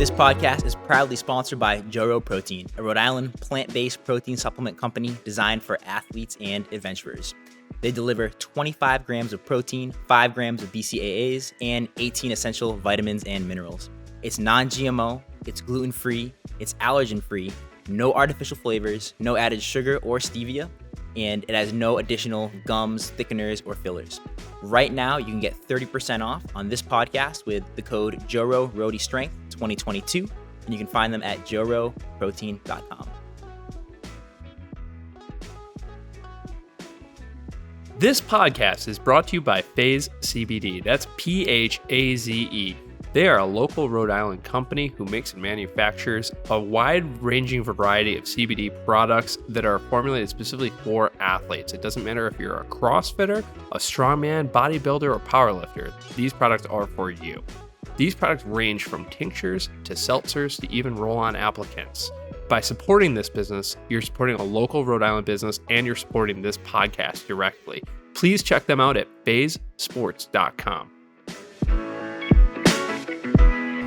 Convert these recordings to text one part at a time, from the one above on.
This podcast is proudly sponsored by Joro Protein, a Rhode Island plant-based protein supplement company designed for athletes and adventurers. They deliver 25 grams of protein, 5 grams of BCAAs, and 18 essential vitamins and minerals. It's non-GMO, it's gluten-free, it's allergen-free, no artificial flavors, no added sugar or stevia, and it has no additional gums, thickeners, or fillers. Right now, you can get 30% off on this podcast with the code Rhody Strength 2022, and you can find them at joroprotein.com. This podcast is brought to you by Phase CBD. That's P-H-A-Z-E. They are a local Rhode Island company who makes and manufactures a wide-ranging variety of CBD products that are formulated specifically for athletes. It doesn't matter if you're a CrossFitter, a strongman, bodybuilder, or powerlifter. These products are for you. These products range from tinctures to seltzers to even roll-on applicants. By supporting this business, you're supporting a local Rhode Island business and you're supporting this podcast directly. Please check them out at phasesports.com.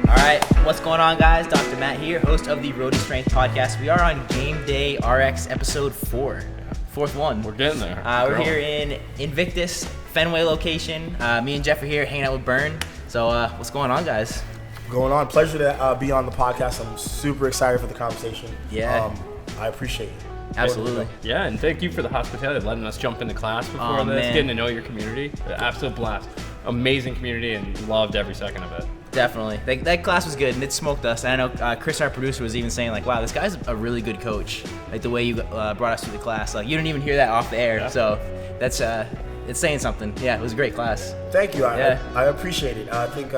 All right, what's going on, guys? Dr. Matt here, host of the Rhody Strength Podcast. We are on Game Day RX episode 4. Fourth one. We're getting there. We're here in Invictus, Fenway location. Me and Jeff are here hanging out with Bern. So what's going on, guys? Going on. Pleasure to be on the podcast. I'm super excited for the conversation. Yeah. I appreciate it. Absolutely. Yeah, and thank you for the hospitality, letting us jump into class before this, man. getting to know your community. Absolute blast. Amazing community and loved every second of it. Definitely. That class was good, and it smoked us. And I know Chris, our producer, was even saying, like, wow, this guy's a really good coach. Like, the way you brought us through the class. Like, you didn't even hear that off the air. Yeah. So that's it's saying something. Yeah, it was a great class. Thank you. I appreciate it. I think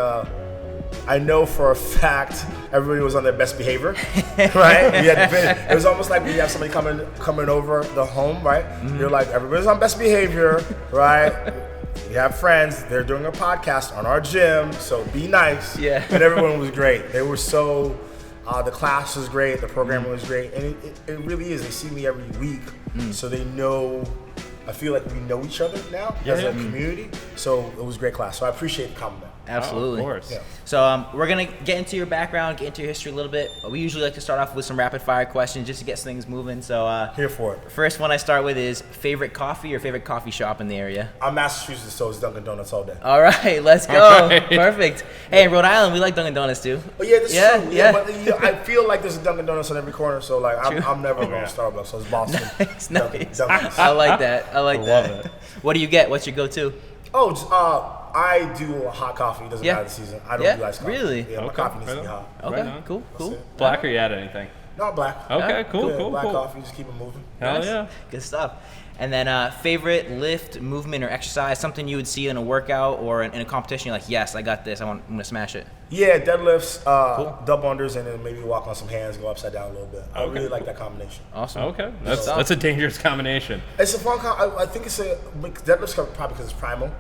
I know for a fact everybody was on their best behavior, right? It was almost like we have somebody coming over the home, right? Mm-hmm. You're like, everybody's on best behavior, right? We have friends, they're doing a podcast on our gym, so be nice. Yeah. And everyone was great. They were so, the class was great, the programming was great, and it really is. They see me every week, so they know, I feel like we know each other now as a community, so it was a great class. So I appreciate the compliment. Absolutely. Oh, of course. Yeah. So we're going to get into your background, get into your history a little bit. We usually like to start off with some rapid fire questions just to get things moving. So here for it. First one I start with is favorite coffee or favorite coffee shop in the area? I'm Massachusetts, so it's Dunkin' Donuts all day. All right, let's go. Right. Perfect. Hey, in Rhode Island, we like Dunkin' Donuts too. Oh, yeah, that's true. Yeah. But I feel like there's a Dunkin' Donuts on every corner, so like I'm never going to Starbucks, so it's Boston. Nice. Donuts. I like that. I love it. What do you get? What's your go-to? I do a hot coffee. It doesn't matter the season. I don't do iced coffee. Really? Yeah, my coffee needs to be hot. Okay, Right cool. Black or you add anything? No, black. Okay, cool. Black coffee, just keep it moving. Hell yeah. Good stuff. And then favorite lift, movement, or exercise, something you would see in a workout or in a competition, you're like, yes, I got this. I'm going to smash it. Yeah, deadlifts, double unders, and then maybe walk on some hands, go upside down a little bit. I really like that combination. Awesome. Okay. That's a dangerous combination. It's a fun I think it's deadlifts probably because it's primal.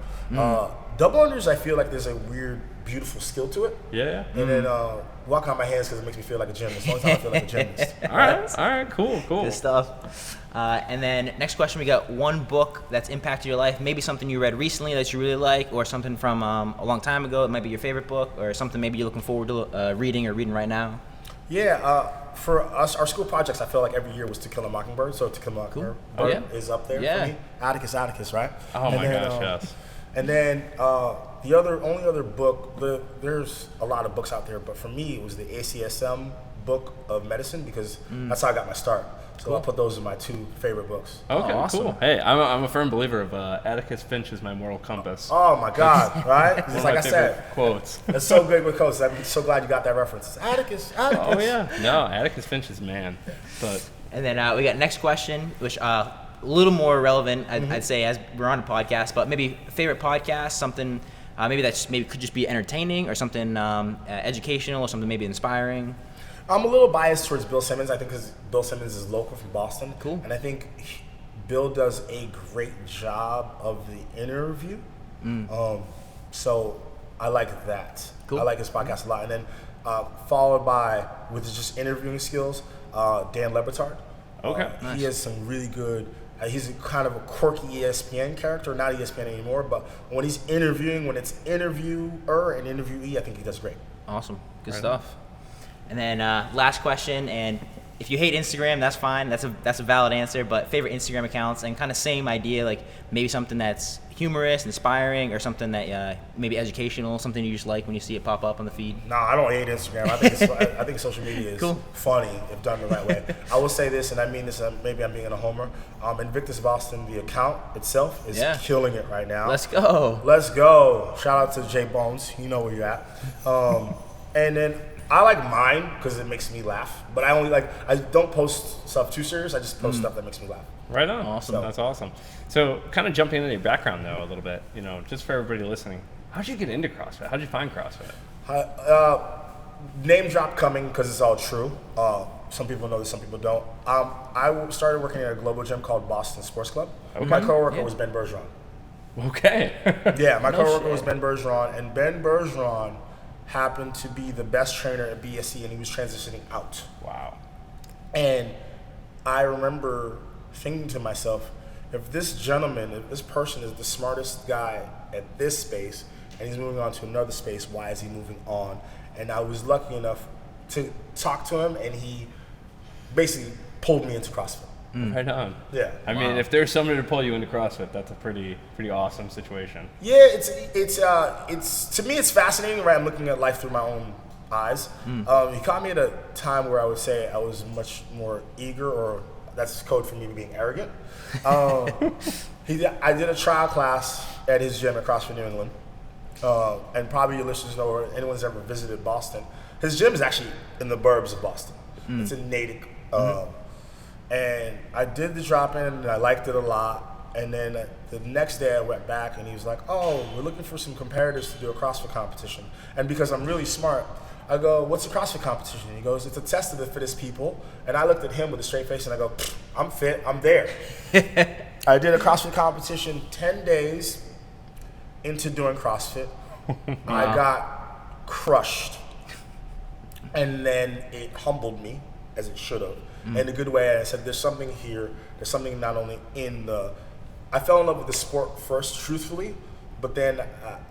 Double unders, I feel like there's a weird, beautiful skill to it. Yeah. And then walk on my hands because it makes me feel like a gymnast. The only time I feel like a gymnast. All right, cool. Good stuff. And then next question, we got one book that's impacted your life, maybe something you read recently that you really like, or something from a long time ago. It might be your favorite book, or something maybe you're looking forward to reading right now. Yeah, for us, our school projects, I feel like every year was To Kill a Mockingbird. So To Kill a Mockingbird is up there for me. Atticus, right? Oh my gosh, yes. And then the only other book, there's a lot of books out there, but for me it was the ACSM book of medicine because that's how I got my start. So I'll put those in my 2 favorite books. Okay, awesome. Cool. Hey, I'm a firm believer of Atticus Finch is my moral compass. Oh my God, right? Just like I said, quotes. It's so good with quotes. I'm so glad you got that reference. It's Atticus. Oh yeah. No, Atticus Finch is man. But and then we got next question, which a little more relevant, I'd say, as we're on a podcast, but maybe favorite podcast, something maybe could just be entertaining or something educational or something maybe inspiring. I'm a little biased towards Bill Simmons. I think because Bill Simmons is local from Boston. Cool. And I think Bill does a great job of the interview. So I like that. Cool. I like his podcast a lot. And then followed by, with his just interviewing skills, Dan Le Batard. Okay. Nice. He has some really good, he's a kind of a quirky ESPN character, not ESPN anymore, but when he's interviewing, when it's interviewer and interviewee, I think he does great. Awesome. Good stuff. And then last question, and if you hate Instagram, that's fine. That's a valid answer. But favorite Instagram accounts, and kind of same idea, like maybe something that's humorous, inspiring, or something that maybe educational, something you just like when you see it pop up on the feed. No, I don't hate Instagram. I think social media is cool. Funny if done the right way. I will say this, and I mean this. Maybe I'm being a homer. Invictus Boston, the account itself is killing it right now. Let's go. Let's go. Shout out to Jay Bones. You know where you're at. And then I like mine because it makes me laugh. But I don't post stuff too serious. I just post stuff that makes me laugh. Right on. Awesome. So, that's awesome. So kind of jumping into your background though a little bit, just for everybody listening, how'd you get into CrossFit? How'd you find CrossFit? Name drop coming because it's all true. Some people know this, some people don't. I started working at a global gym called Boston Sports Club. Okay. My coworker was Ben Bergeron. Okay. Yeah, my coworker was Ben Bergeron, and Ben Bergeron happened to be the best trainer at BSC, and he was transitioning out. Wow. And I remember thinking to myself, if this person is the smartest guy at this space, and he's moving on to another space, why is he moving on? And I was lucky enough to talk to him, and he basically pulled me into CrossFit. Right on. Yeah. I mean, if there's somebody to pull you into CrossFit, that's a pretty awesome situation. Yeah, it's to me it's fascinating, right? I'm looking at life through my own eyes. He caught me at a time where I would say I was much more eager, or that's code for me being arrogant. I did a trial class at his gym at CrossFit New England, and probably your listeners know, or anyone's ever visited Boston. His gym is actually in the burbs of Boston. It's in Natick. And I did the drop-in, and I liked it a lot. And then the next day I went back, and he was like, oh, we're looking for some comparators to do a CrossFit competition. And because I'm really smart, I go, what's a CrossFit competition? He goes, it's a test of the fittest people. And I looked at him with a straight face, and I go, I'm fit, I'm there. I did a CrossFit competition 10 days into doing CrossFit. I got crushed. And then it humbled me, as it should have. In a good way. I said, there's something here. There's something not only I fell in love with the sport first, truthfully, but then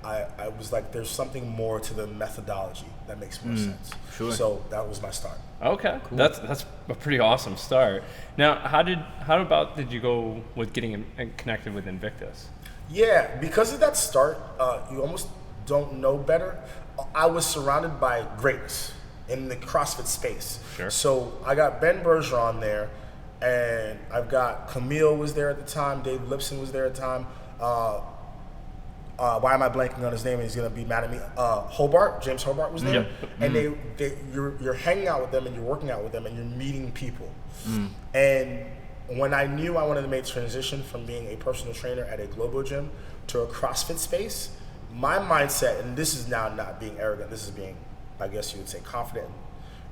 I was like, there's something more to the methodology that makes more sense. Sure. So that was my start. Okay, cool. That's a pretty awesome start. Now, how about did you go with getting connected with Invictus? Yeah, because of that start, you almost don't know better. I was surrounded by greatness in the CrossFit space. Sure. So I got Ben Bergeron there, and I've got Camille was there at the time, Dave Lipson was there at the time. Why am I blanking on his name? He's gonna be mad at me. James Hobart was there. And you're hanging out with them, and you're working out with them, and you're meeting people. And when I knew I wanted to make the transition from being a personal trainer at a global gym to a CrossFit space, my mindset, and this is now not being arrogant, this is being, I guess you would say, confident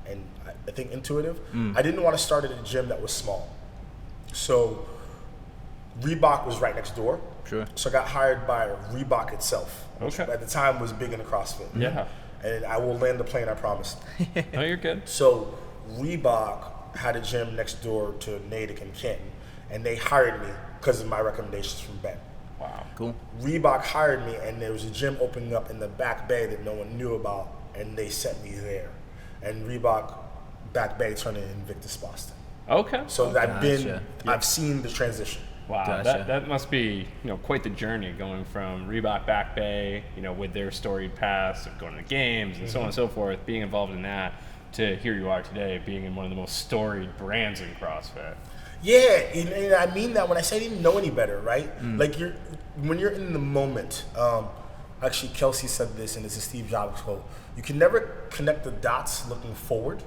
and I think intuitive. I didn't want to start at a gym that was small. So Reebok was right next door. Sure. So I got hired by Reebok itself, which Okay. at the time was big into CrossFit. Yeah. And I will land the plane, I promise. No, you're good. So Reebok had a gym next door to Natick and Canton, and they hired me because of my recommendations from Ben. Wow. Cool. Reebok hired me, and there was a gym opening up in the Back Bay that no one knew about, and they sent me there. And Reebok Back Bay turned into Invictus Boston. Okay. So I've seen the transition. Wow, Gotcha. that must be quite the journey going from Reebok Back Bay, with their storied past of going to the games and so on and so forth, being involved in that, to here you are today, being in one of the most storied brands in CrossFit. Yeah, and I mean that when I say I didn't know any better, right? Like when you're in the moment. Actually, Kelsey said this, and it's a Steve Jobs quote. You can never connect the dots looking forward.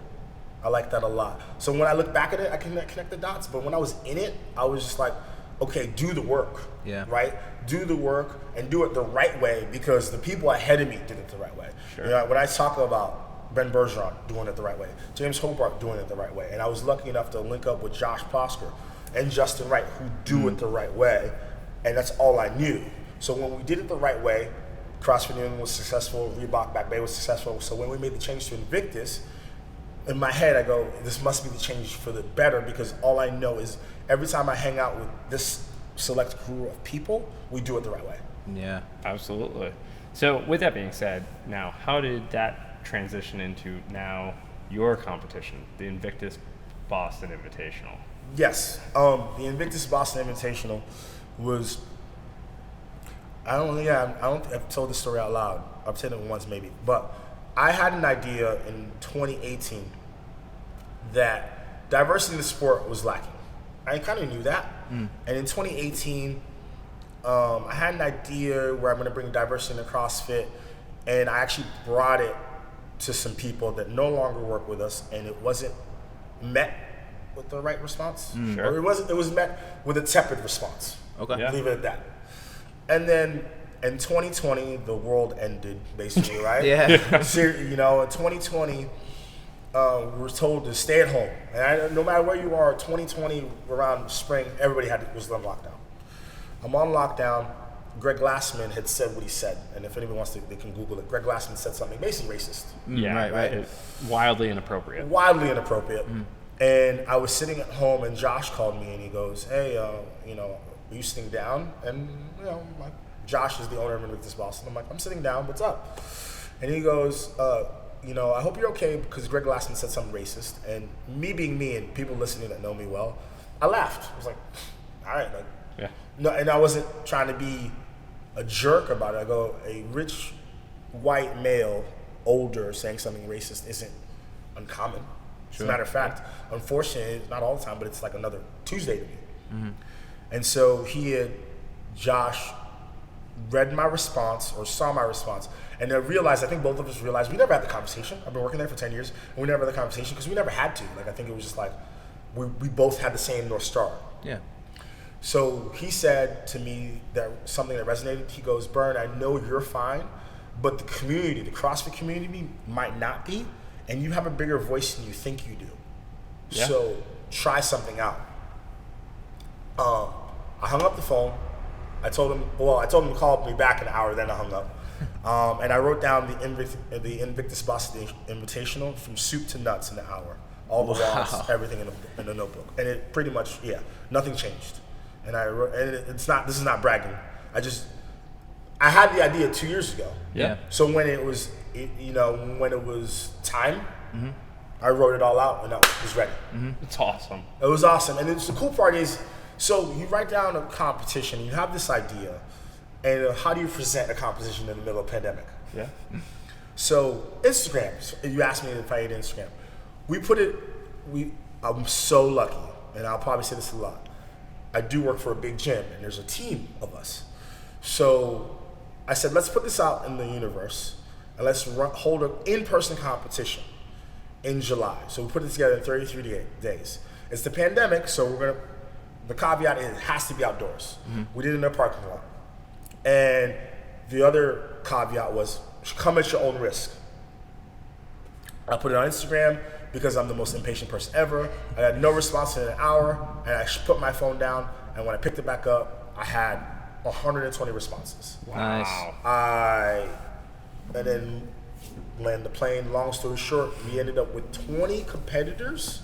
I like that a lot. So when I look back at it, I can connect the dots. But when I was in it, I was just like, okay, do the work. Yeah. Right? Do the work and do it the right way, because the people ahead of me did it the right way. Sure. When I talk about Ben Bergeron doing it the right way, James Hobart doing it the right way, and I was lucky enough to link up with Josh Plosker and Justin Wright, who do it the right way, and that's all I knew. So when we did it the right way, CrossFit New England was successful, Reebok Back Bay was successful. So when we made the change to Invictus, in my head I go, this must be the change for the better, because all I know is every time I hang out with this select crew of people, we do it the right way. Yeah. Absolutely. So with that being said, now how did that transition into now your competition, the Invictus Boston Invitational. Yes. The Invictus Boston Invitational was, I don't think I've told this story out loud. I've said it once maybe. But I had an idea in 2018 that diversity in the sport was lacking. I kind of knew that. And in 2018, I had an idea where I'm going to bring diversity into CrossFit, and I actually brought it to some people that no longer work with us, and it wasn't met with the right response. Sure. Or it was met with a tepid response. Okay. Yeah. Leave it at that. And then in 2020, the world ended, basically, right? Yeah. So, in 2020, we were told to stay at home. And no matter where you are, 2020 around spring, everybody was on lockdown. I'm on lockdown. Greg Glassman had said what he said, and if anyone wants to, they can Google it. Greg Glassman said something basically racist. Yeah, right. It's wildly inappropriate. Wildly inappropriate. And I was sitting at home, and Josh called me, and he goes, "Hey, are you sitting down?" And like, Josh is the owner of Invictus Boston. I'm like, "I'm sitting down. What's up?" And he goes, "I hope you're okay because Greg Glassman said something racist." And me being me, and people listening that know me well, I laughed. I was like, "All right." Like, Yeah. no, and I wasn't trying to be a jerk about it. I go, a rich white male, older, saying something racist isn't uncommon. As a matter of fact, unfortunately, not all the time, but it's like another Tuesday to me. And so Josh read my response or saw my response, and I think both of us realized we never had the conversation. I've been working there for 10 years, and we never had the conversation because we never had to. Like, I think it was just like we both had the same North Star. Yeah. So he said to me that something that resonated. He goes, "Bern, I know you're fine, but the community, the CrossFit community might not be, and you have a bigger voice than you think you do. Yeah. So try something out." I hung up the phone. I told him to call me back in an hour, then I hung up. And I wrote down the Invictus Boston Invitational from soup to nuts in an hour. All the laws, everything in the notebook. And it pretty much, nothing changed. And I wrote, and this is not bragging. I had the idea 2 years ago. Yeah. So when it was time, I wrote it all out and I was ready. It's awesome. It was awesome. And the cool part is, so you write down a competition, you have this idea, and how do you present a competition in the middle of a pandemic? Yeah. So Instagram, you asked me if I ate Instagram. I'm so lucky, and I'll probably say this a lot. I do work for a big gym, and there's a team of us. So I said, let's put this out in the universe, and let's hold an in-person competition in July. So we put it together in 33 days. It's the pandemic, so the caveat is it has to be outdoors. We did it in a parking lot. And the other caveat was come at your own risk. I put it on Instagram because I'm the most impatient person ever. I had no response in an hour, and I put my phone down, and when I picked it back up, I had 120 responses. Nice. And then land the plane. Long story short, we ended up with 20 competitors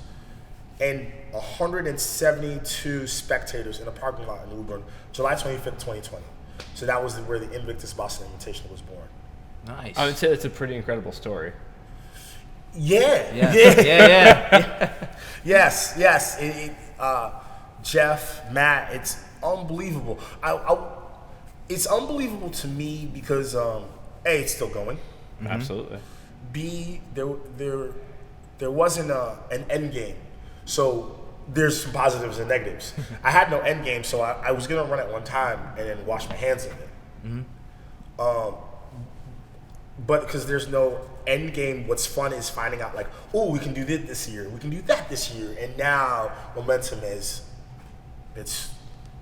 and 172 spectators in a parking lot in Woburn, July 25th, 2020. So that was where the Invictus Boston Invitational was born. Nice. I would say it's a pretty incredible story. Yeah. Yes. Jeff, Matt, it's unbelievable. It's unbelievable to me because A, it's still going. Absolutely. B, there wasn't an end game. So there's some positives and negatives. I had no end game, so I was gonna run it one time and then wash my hands of it. But because there's no end game, what's fun is finding out like, oh, we can do this year, we can do that this year, and now momentum it's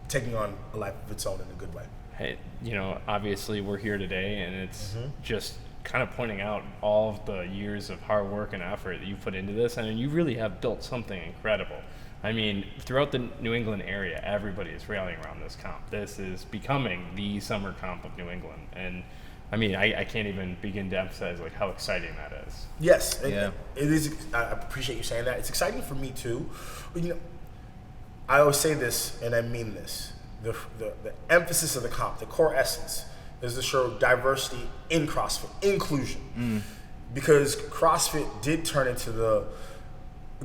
taking on a life of its own in a good way. Hey, obviously we're here today, and it's just kind of pointing out all of the years of hard work and effort that you put into this, and you really have built something incredible. I mean, throughout the New England area, everybody is rallying around this comp. This is becoming the summer comp of New England, and I mean, I can't even begin to emphasize like how exciting that is. Yes, Yeah. It is. I appreciate you saying that. It's exciting for me too. But, I always say this, and I mean this. The emphasis of the comp, the core essence, is to show diversity in CrossFit, inclusion. because CrossFit did turn into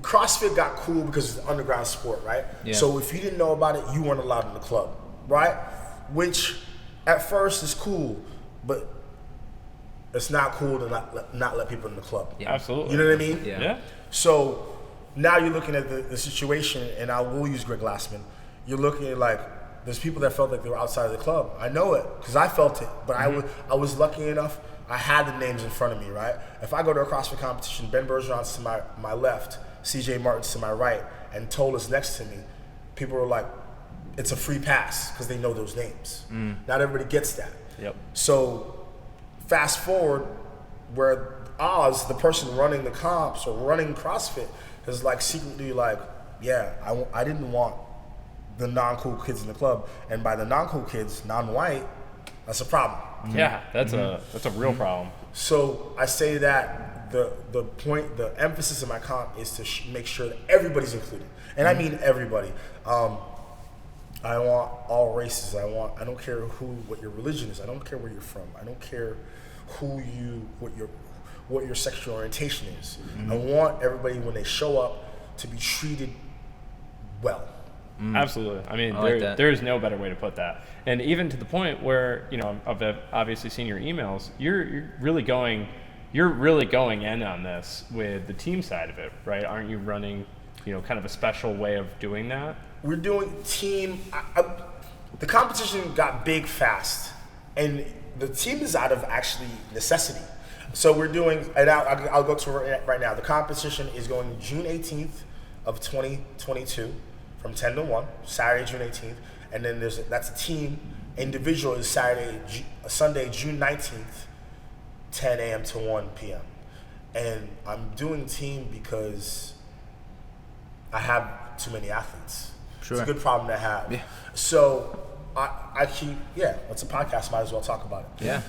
CrossFit got cool because it's an underground sport, right? Yeah. So if you didn't know about it, you weren't allowed in the club, right? Which at first is cool, but it's not cool to not let people in the club. Yeah. Absolutely. You know what I mean? Yeah. So now you're looking at the situation, and I will use Greg Glassman. You're looking at like, there's people that felt like they were outside of the club. I know it because I felt it, but I was lucky enough. I had the names in front of me, right? If I go to a CrossFit competition, Ben Bergeron's to my left, CJ Martin's to my right, and Tola's next to me, people were like, it's a free pass because they know those names. Not everybody gets that. Yep. So fast forward where Oz, the person running the comps or running CrossFit, is like secretly like, yeah, I didn't want the non-cool kids in the club. And by the non-cool kids, non-white, that's a problem. Yeah, that's a real problem. So I say that the emphasis of my comp is to make sure that everybody's included, and I mean everybody. I want all races. I don't care what your religion is. I don't care where you're from. I don't care what your sexual orientation is. I want everybody when they show up to be treated well. Absolutely. I mean, like there is no better way to put that. And even to the point where, I've obviously seen your emails, you're really going in on this with the team side of it, right? Aren't you running, kind of a special way of doing that? We're doing team. The competition got big fast, and the team is out of actually necessity. So we're doing, and I'll go to it right now. The competition is going June 18th of 2022 from 10 to 1, Saturday, June 18th. And then that's a team. Individual is Sunday, June 19th, 10 a.m. to 1 p.m. And I'm doing team because I have too many athletes. Sure. It's a good problem to have. Yeah. So I keep, it's a podcast, might as well talk about it. Yeah.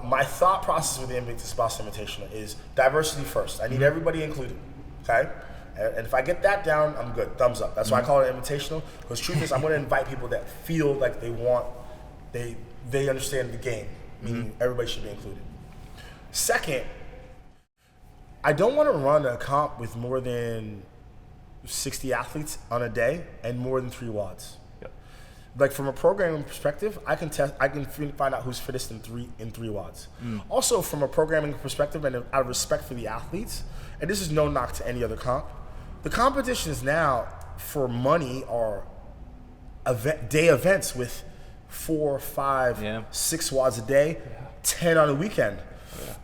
My thought process with the Invictus Boston Invitational is diversity first. I need everybody included, okay? And if I get that down, I'm good. Thumbs up. That's why I call it an invitational. Because truth is, I'm going to invite people that feel like they understand the game. Meaning everybody should be included. Second, I don't want to run a comp with more than 60 athletes on a day and more than 3 WODs. Yep. Like from a programming perspective, I can find out who's fittest in three WODs. Also, from a programming perspective and out of respect for the athletes, and this is no knock to any other comp, the competitions now for money are day events with 4, 5, 6 WODs a day, 10 on a weekend. Yeah.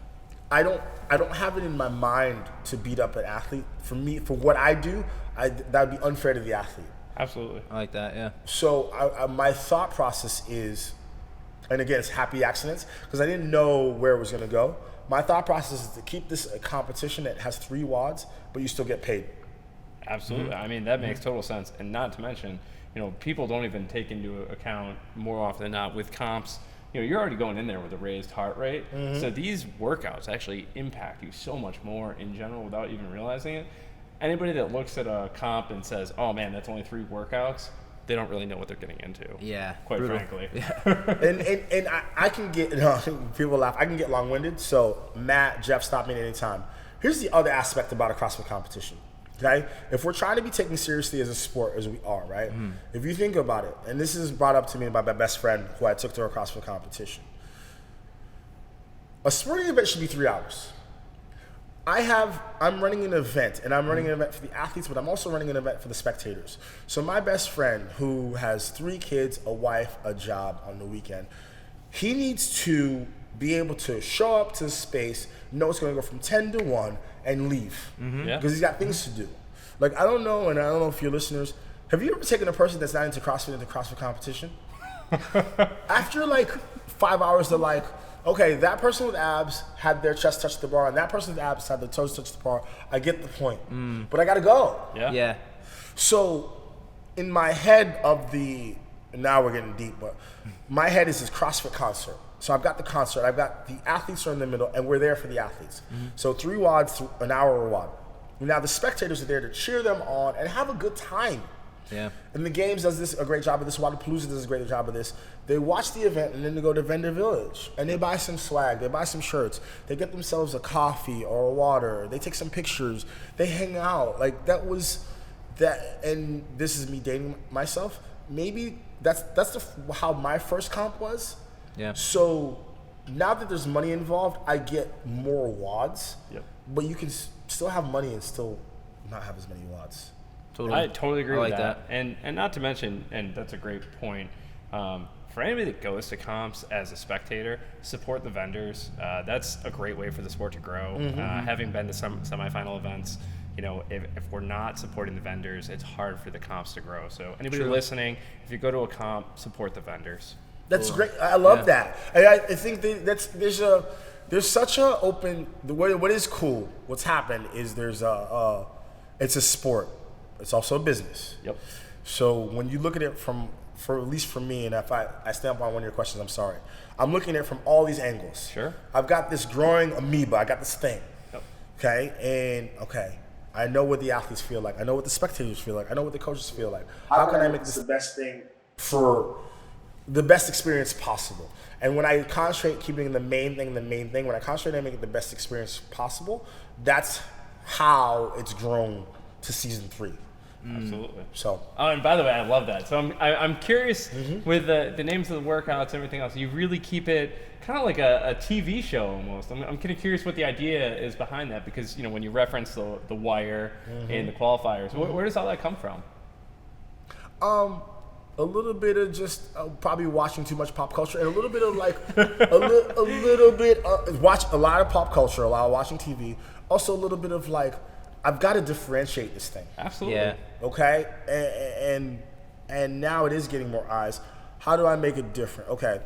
I don't have it in my mind to beat up an athlete. For me, for what I do, that would be unfair to the athlete. Absolutely. I like that, yeah. So my thought process is, and again, it's happy accidents, because I didn't know where it was going to go. My thought process is to keep this a competition that has 3 WODs, but you still get paid. Absolutely. I mean, that makes total sense. And not to mention, people don't even take into account more often than not with comps. You're already going in there with a raised heart rate. So these workouts actually impact you so much more in general without even realizing it. Anybody that looks at a comp and says, oh man, that's only 3 workouts, they don't really know what they're getting into. Yeah. Quite brutal. frankly. Yeah. and I can get, people laugh, I can get long-winded. So Matt, Jeff, stop me at any time. Here's the other aspect about a CrossFit competition. Okay, if we're trying to be taken seriously as a sport, as we are, right? If you think about it, and this is brought up to me by my best friend who I took to a CrossFit competition. A sporting event should be 3 hours. I'm running an event, and I'm running an event for the athletes, but I'm also running an event for the spectators. So my best friend, who has 3 kids, a wife, a job on the weekend, he needs to be able to show up to the space, know it's going to go from 10 to 1, and leave. Because he's got things to do. Like, I don't know, and I don't know if your listeners, have you ever taken a person that's not into CrossFit competition? After like 5 hours, they're like, okay, that person with abs had their chest touch the bar, and that person with abs had their toes touch the bar. I get the point. But I got to go. Yeah. So in my head now we're getting deep, but my head is this CrossFit concert. So I've got the concert, I've got the athletes are in the middle, and we're there for the athletes. So 3 WODs, an hour a WOD. Now the spectators are there to cheer them on and have a good time. Yeah. And the Games does a great job of this. Wadapalooza does a great job of this. They watch the event and then they go to Vendor Village and they buy some swag. They buy some shirts. They get themselves a coffee or a water. They take some pictures. They hang out. Like that. And this is me dating myself. Maybe that's how my first comp was. Yeah. So now that there's money involved, I get more WODs. Yep. But you can still have money and still not have as many WODs. I totally agree with like that. And not to mention, and that's a great point, for anybody that goes to comps as a spectator, support the vendors. That's a great way for the sport to grow. Having been to some semifinal events, if we're not supporting the vendors, it's hard for the comps to grow. So anybody listening, if you go to a comp, support the vendors. That's great. I love that. And I think there's such a open. What is cool? What's happened is it's a sport. It's also a business. Yep. So when you look at it at least for me, and if I stamp on one of your questions, I'm sorry. I'm looking at it from all these angles. Sure. I've got this growing amoeba. I got this thing. Yep. Okay. I know what the athletes feel like. I know what the spectators feel like. I know what the coaches feel like. How can I make this the best thing for the best experience possible? And when I concentrate keeping the main thing, when I concentrate on making the best experience possible, that's how it's grown to season 3. Absolutely. So. Oh, and by the way, I love that. So I'm curious with the names of the workouts and everything else. You really keep it kind of like a TV show almost. I'm kind of curious what the idea is behind that, because when you reference the wire and the qualifiers, where does all that come from? A little bit of just probably watching too much pop culture, and a little bit of like a little bit watch a lot of pop culture, a lot of watching TV. Also a little bit of like, I've got to differentiate this thing. Absolutely. Yeah. Okay, and now it is getting more eyes. How do I make it different? Okay,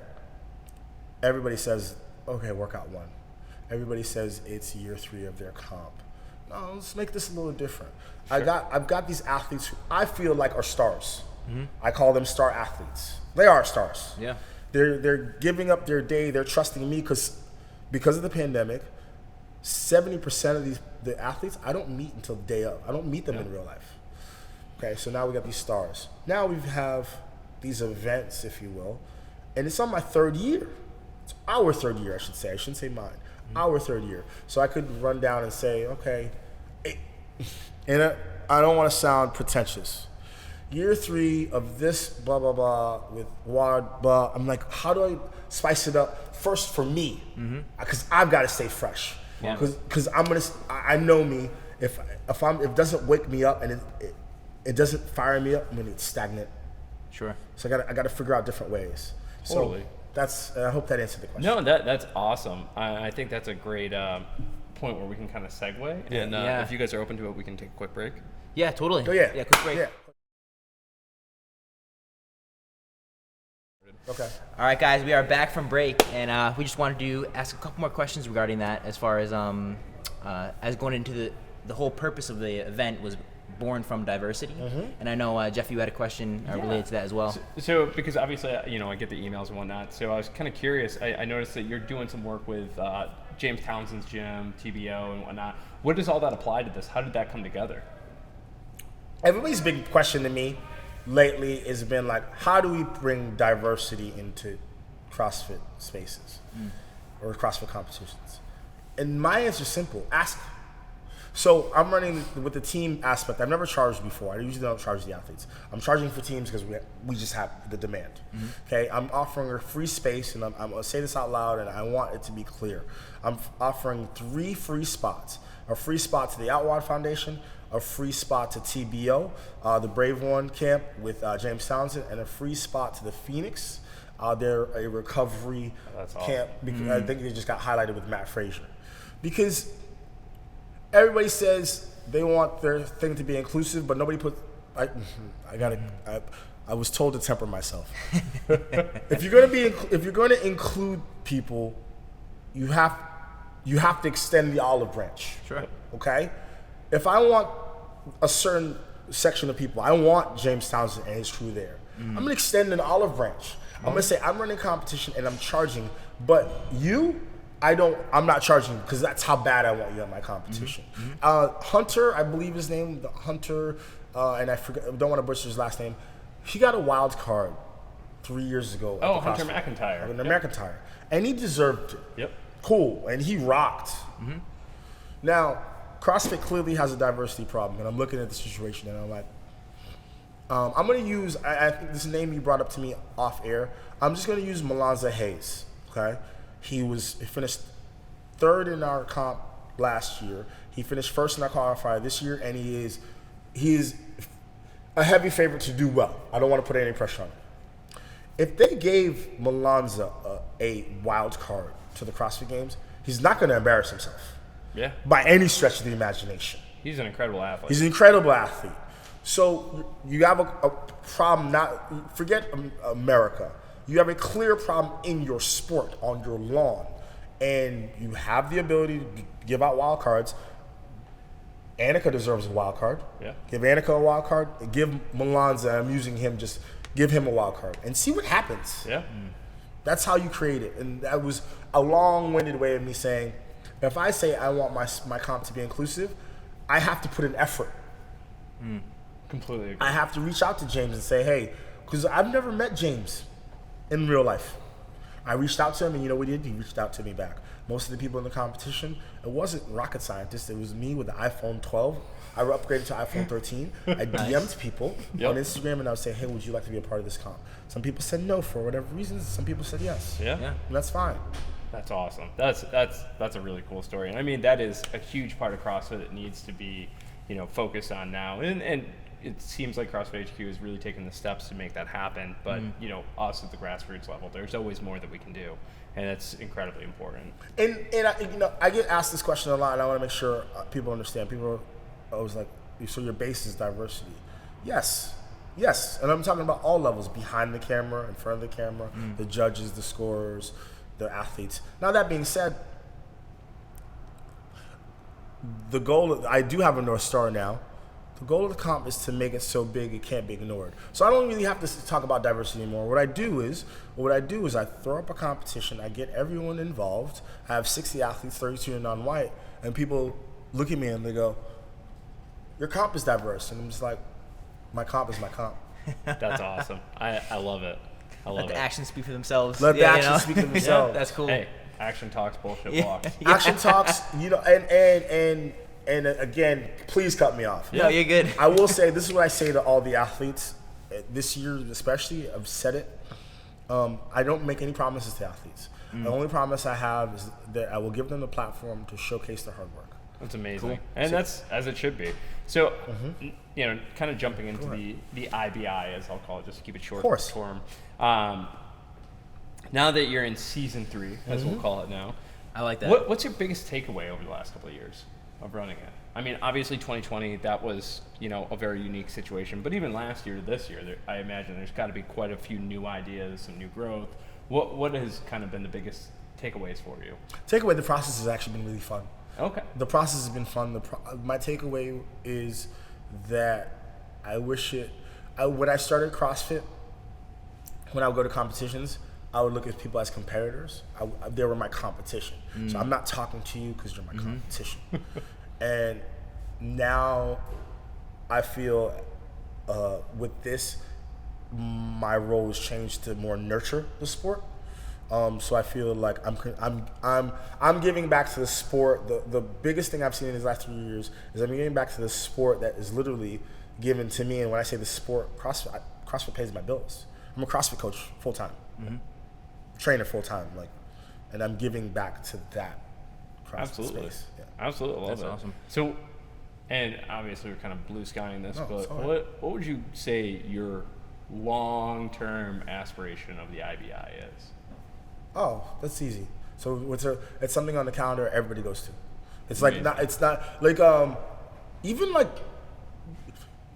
everybody says, okay, workout 1. Everybody says it's year 3 of their comp. No, let's make this a little different. Sure. I've got these athletes who I feel like are stars. I call them star athletes. They are stars. Yeah. They're giving up their day. They're trusting me because of the pandemic. 70% of the athletes I don't meet until the day of. I don't meet them in real life. Okay, so now we got these stars. Now we have these events, if you will, and it's on my 3rd year. It's our 3rd year, I should say. I shouldn't say mine. Our 3rd year. So I could run down and say, okay, and I don't want to sound pretentious. Year 3 of this blah blah blah with WOD blah. I'm like, how do I spice it up first for me? Because I've got to stay fresh. Because I know me. If it doesn't wake me up and it doesn't fire me up, I'm gonna get stagnant. Sure. So I got to figure out different ways. Totally. So I hope that answered the question. No, that's awesome. I think that's a great point where we can kind of segue. And if you guys are open to it, we can take a quick break. Yeah, totally. Oh yeah. Yeah, quick break. Yeah. Okay. All right, guys, we are back from break, and we just wanted to ask a couple more questions regarding that, as far as going into the whole purpose of the event was born from diversity. And I know, Jeff, you had a question related to that as well. So because obviously, I get the emails and whatnot, so I was kind of curious. I noticed that you're doing some work with James Townsend's gym, TBO, and whatnot. What does all that apply to this? How did that come together? Everybody's big question to me lately has been like, how do we bring diversity into CrossFit spaces or CrossFit competitions? And my answer is simple: ask. So I'm running with the team aspect. I've never charged before. I usually don't charge the athletes. I'm charging for teams because we just have the demand. Okay, I'm offering a free space, and I'm going to say this out loud, and I want it to be clear. I'm offering 3 free spots: a free spot to the Outward Foundation, a free spot to TBO, the Brave One camp with James Townsend, and a free spot to the Phoenix. They're a recovery camp. Because I think they just got highlighted with Matt Frazier. Because everybody says they want their thing to be inclusive, but nobody put. I was told to temper myself. If you're going to include people, you have to extend the olive branch. Sure. Okay. If I want a certain section of people, I want James Townsend and his crew there. I'm gonna extend an olive branch. I'm gonna say I'm running competition and I'm charging, but I'm not charging because that's how bad I want you at my competition. Hunter, I believe his name, Hunter, and don't want to butcher his last name. He got a wild card 3 years ago. Oh, Hunter McIntyre. Hunter McIntyre. And he deserved it. Yep. Cool. And he rocked. Mm-hmm. Now, CrossFit clearly has a diversity problem, and I'm looking at the situation, and I'm like, I'm going to use, I think this name you brought up to me off air, I'm just going to use Malanza Hayes, okay? He finished third in our comp last year. He finished first in our qualifier this year, and he is a heavy favorite to do well. I don't want to put any pressure on him. If they gave Malanza a wild card to the CrossFit Games, he's not going to embarrass himself. Yeah. By any stretch of the imagination. He's an incredible athlete. He's an incredible athlete. So you have a problem, forget America. You have a clear problem in your sport, on your lawn. And you have the ability to give out wild cards. Annika deserves a wild card. Yeah. Give Annika a wild card. And give Malanza, I'm using him, just give him a wild card. And see what happens. Yeah. That's how you create it. And that was a long-winded way of me saying, if I say I want my comp to be inclusive, I have to put an effort. Completely agree. I have to reach out to James and say, hey, because I've never met James in real life. I reached out to him, and you know what he did? He reached out to me back. Most of the people in the competition, it wasn't rocket scientists. It was me with the iPhone 12. I upgraded to iPhone 13. I DM'd people on Instagram, and I would say, hey, would you like to be a part of this comp? Some people said no for whatever reasons. Some people said yes. Yeah. And that's fine. That's awesome. That's a really cool story. And I mean, that is a huge part of CrossFit that needs to be, focused on now. And it seems like CrossFit HQ is really taking the steps to make that happen. But, us at the grassroots level, there's always more that we can do. And it's incredibly important. And I get asked this question a lot, and I want to make sure people understand. People are always like, so your base is diversity. Yes. And I'm talking about all levels, behind the camera, in front of the camera, the judges, the scorers, the athletes. Now, that being said, the goal, I do have a North Star now. The goal of the comp is to make it so big it can't be ignored. So I don't really have to talk about diversity anymore. What I do is I throw up a competition, I get everyone involved, I have 60 athletes, 32 are non-white, and people look at me and they go, your comp is diverse. And I'm just like, my comp is my comp. That's awesome. I love it. Let the actions speak for themselves. Let the actions speak for themselves. Yeah, that's cool. Hey, action talks, bullshit walks. Action talks, and again, please cut me off. No, you're good. I will say, this is what I say to all the athletes this year, especially. I've said it. I don't make any promises to athletes. The only promise I have is that I will give them the platform to showcase their hard work. That's amazing. Cool. And that's as it should be. So, kind of jumping into the IBI, as I'll call it, just to keep it short form. Now that you're in season 3, as we'll call it now, I like that. What's your biggest takeaway over the last couple of years of running it? I mean, obviously 2020, that was, a very unique situation. But even last year to this year, I imagine there's got to be quite a few new ideas, some new growth. What has kind of been the biggest takeaways for you? The process has actually been really fun. Okay. The process has been fun. My takeaway is that I wish when I started CrossFit, when I would go to competitions, I would look at people as competitors. They were my competition. So I'm not talking to you because you're my competition. And now I feel with this, my role has changed to more nurture the sport. So I feel like I'm giving back to the sport. The biggest thing I've seen in these last 3 years is I'm giving back to the sport that is literally given to me. And when I say the sport, CrossFit pays my bills. I'm a CrossFit coach full time, trainer full time, and I'm giving back to that CrossFit space. Yeah. Absolutely, love That's it. awesome. So, and obviously we're kind of blue skying this, but sorry. what would you say your long-term aspiration of the IBI is? Oh, that's easy. So it's something on the calendar everybody goes to. It's like even like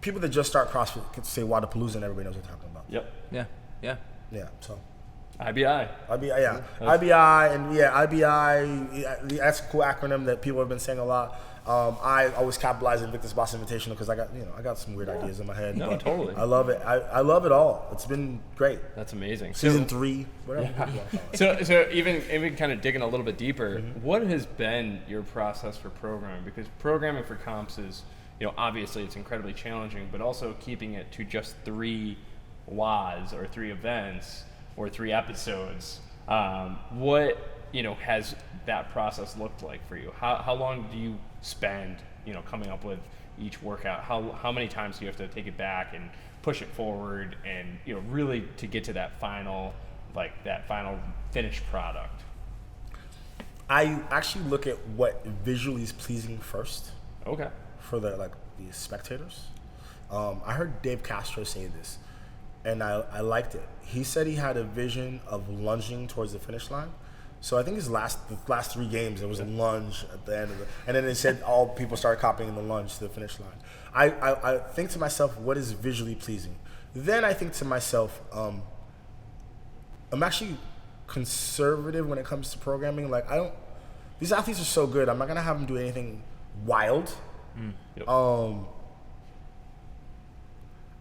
people that just start CrossFit can say Wadapalooza and everybody knows what they're talking about. Yep. Yeah. So IBI. IBI, that's a cool acronym that people have been saying a lot. I always capitalize Invictus Boston Invitational because I got some weird ideas in my head. No, totally. I love it. I love it all. It's been great. That's amazing. Season 3, whatever. Yeah. So even kind of digging a little bit deeper, what has been your process for programming? Because programming for comps is, obviously it's incredibly challenging, but also keeping it to just 3 WODs or 3 events or 3 episodes. What has that process looked like for you? How long do you spend coming up with each workout? How many times do you have to take it back and push it forward and really to get to that final finished product? I actually look at what visually is pleasing first. Okay. For the spectators. I heard Dave Castro say this, and I liked it. He said he had a vision of lunging towards the finish line. So I think the last 3 games, there was a lunge at the end of it. And then they said all people started copying the lunge to the finish line. I think to myself, what is visually pleasing? Then I think to myself, I'm actually conservative when it comes to programming. These athletes are so good, I'm not going to have them do anything wild. Yep.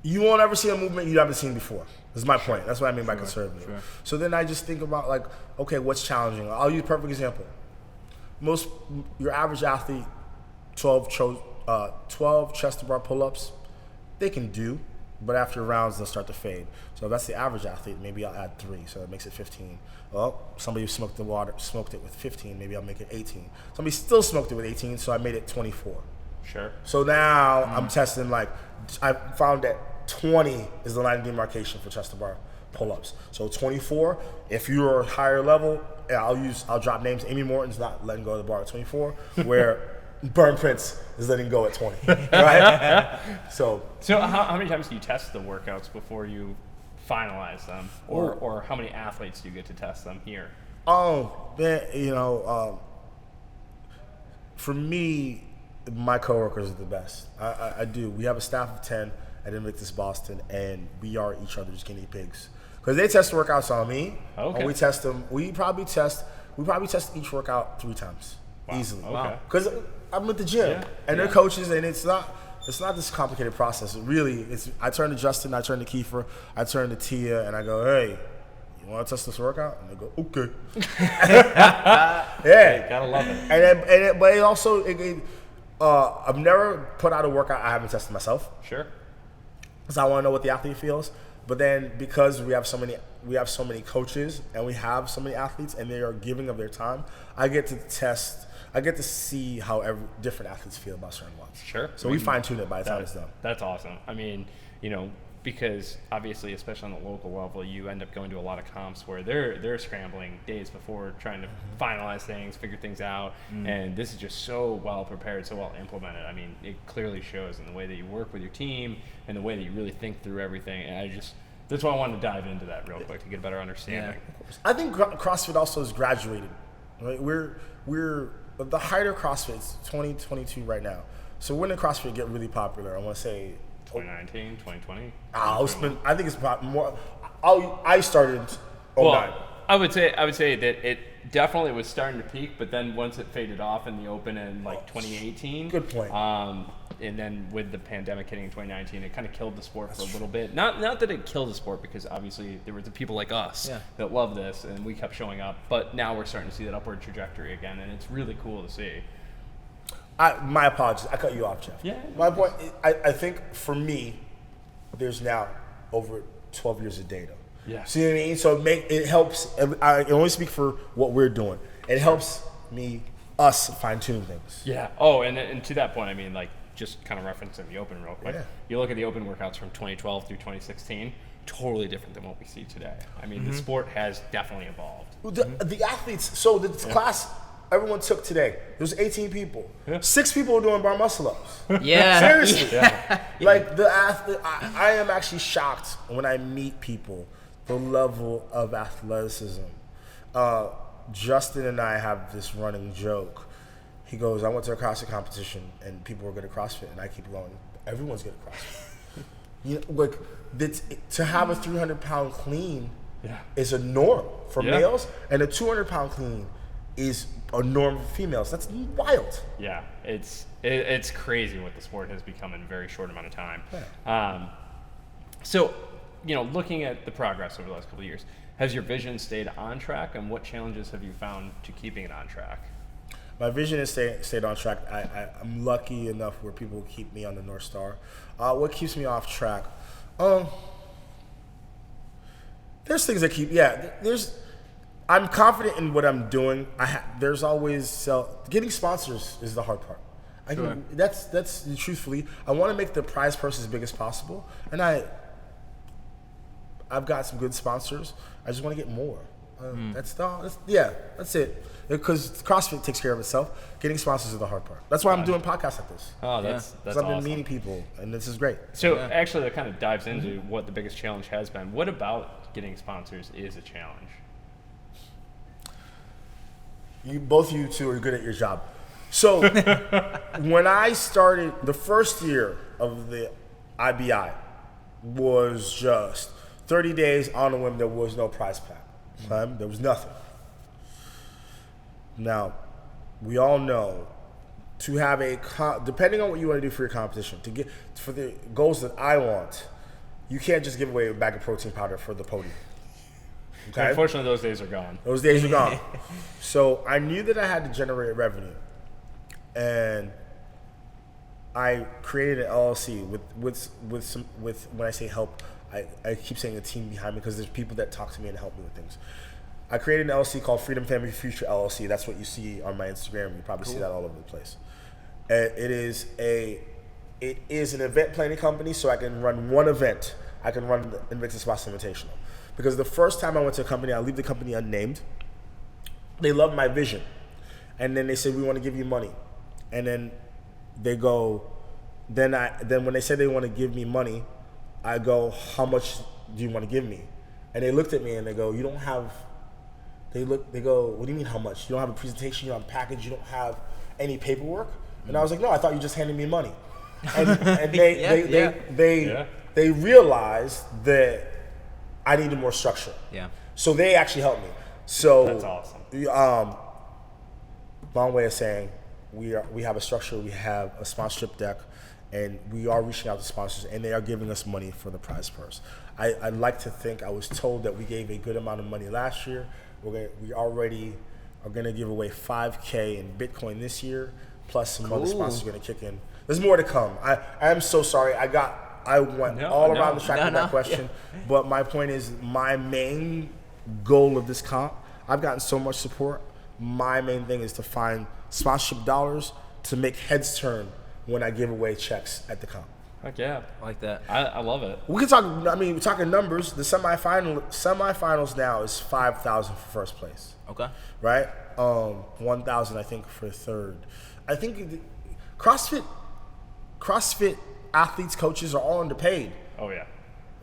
You won't ever see a movement you haven't seen before. That's my point. That's what I mean by conservative. Sure. So then I just think about okay, what's challenging? I'll use a perfect example. Your average athlete, 12 chest to bar pull-ups, they can do, but after rounds they'll start to fade. So if that's the average athlete, maybe I'll add 3, so that makes it 15. Well, somebody who smoked it with 15, maybe I'll make it 18. Somebody still smoked it with 18, so I made it 24. Sure. So now I'm testing I found that 20 is the line of demarcation for chest to bar pull-ups. So 24, if you're higher level, I'll drop names. Amy Morton's not letting go of the bar at 24, where Bern Prince is letting go at 20, right? So how many times do you test the workouts before you finalize them, or how many athletes do you get to test them here? For me, my coworkers are the best. I do. We have a staff of 10 at Invictus Boston, and we are each other's guinea pigs. Because they test workouts on me, okay. and we test them. We probably test each workout 3 times, easily. Okay. Because I'm at the gym, and they're coaches, and it's not this complicated process. I turn to Justin, I turn to Kiefer, I turn to Tia, and I go, hey, you want to test this workout? And they go, okay. Yeah, gotta love it. But it also, I've never put out a workout I haven't tested myself. Sure. Because I want to know what the athlete feels. But then because we have so many coaches and we have so many athletes and they are giving of their time, I get to see how different athletes feel about certain ones. Sure. So we fine tune it by the time it's done. That's awesome. I mean, because obviously, especially on the local level, you end up going to a lot of comps where they're scrambling days before trying to finalize things, figure things out, and this is just so well prepared, so well implemented. I mean, it clearly shows in the way that you work with your team and the way that you really think through everything. And that's why I wanted to dive into that real quick to get a better understanding. Yeah. I think CrossFit also has graduated. Right? We're the height of CrossFit is 2022 right now. So when did CrossFit get really popular? I want to say 2019, 2020. I think it's more. I started. Well, I would say that it definitely was starting to peak, but then once it faded off in the open in 2018. Good point. And then with the pandemic hitting in 2019, it kind of killed the sport for a little bit. Not that it killed the sport, because obviously there were the people like us that love this, and we kept showing up. But now we're starting to see that upward trajectory again, and it's really cool to see. My apologies. I cut you off, Jeff. Yeah. My point, I think for me, there's now over 12 years of data. Yeah. See what I mean? So it helps. I can only speak for what we're doing. It helps us fine tune things. Yeah. Oh, and to that point, I mean, just kind of referencing the open real quick. Yeah. You look at the open workouts from 2012 through 2016, totally different than what we see today. I mean, the sport has definitely evolved. The athletes, so the class everyone took today, there was 18 people. 6 people were doing bar muscle ups. Yeah. Seriously. Yeah. The athlete, I am actually shocked when I meet people, the level of athleticism. Justin and I have this running joke. He goes, I went to a CrossFit competition and people were good at CrossFit, and I keep going, everyone's good at CrossFit. To have a 300-pound clean is a norm for males, and a 200-pound clean is a norm for females. That's wild. Yeah, it's crazy what the sport has become in a very short amount of time. Yeah. So, looking at the progress over the last couple of years, has your vision stayed on track, and what challenges have you found to keeping it on track? My vision is stayed on track. I'm lucky enough where people keep me on the North Star. What keeps me off track? There's things that keep. I'm confident in what I'm doing. There's always getting sponsors is the hard part. That's truthfully. I want to make the prize purse as big as possible, and I've got some good sponsors. I just want to get more. That's it. Because CrossFit takes care of itself. Getting sponsors is the hard part. That's why I'm doing podcasts like this. Oh, that's I've awesome. been meeting people, and this is great. So actually, that kind of dives into what the biggest challenge has been. What about getting sponsors is a challenge? Both of you two are good at your job. So when I started, the first year of the IBI was just 30 days on a whim. There was no prize pack. There was nothing. Now, we all know to have depending on what you want to do for your competition, to get for the goals that I want, you can't just give away a bag of protein powder for the podium. Okay? Unfortunately, those days are gone. Those days are gone. So I knew that I had to generate revenue, and I created an LLC with when I say help, I keep saying a team behind me because there's people that talk to me and help me with things. I created an LLC called Freedom Family Future LLC. That's what you see on my Instagram. You probably see that all over the place. It is an event planning company, so I can run one event. I can run the Invictus Boston Invitational. Because the first time I went to a company, I leave the company unnamed. They loved my vision. And then they said, we want to give you money. And then they go, then when they said they want to give me money, I go, how much do you want to give me? And they looked at me and they go, they go, what do you mean how much? You don't have a presentation, you don't have a package, you don't have any paperwork? And I was like, no, I thought you just handed me money. And they realized that I needed more structure. Yeah. So they actually helped me. So That's awesome. Long way of saying we have a structure, we have a sponsorship deck, and we are reaching out to sponsors, and they are giving us money for the prize purse. I'd like to think, I was told that we gave a good amount of money last year. We already are going to give away $5K in Bitcoin this year, plus some other sponsors are going to kick in. There's more to come. I am so sorry. I went around the track with that question, but my point is, my main goal of this comp, I've gotten so much support. My main thing is to find sponsorship dollars to make heads turn when I give away checks at the comp. Heck yeah. I like that. I love it. We can talk, we're talking numbers. The semifinals now is $5,000 for first place. Okay. Right? 1,000 I think for third. I think CrossFit athletes, coaches are all underpaid. Oh yeah.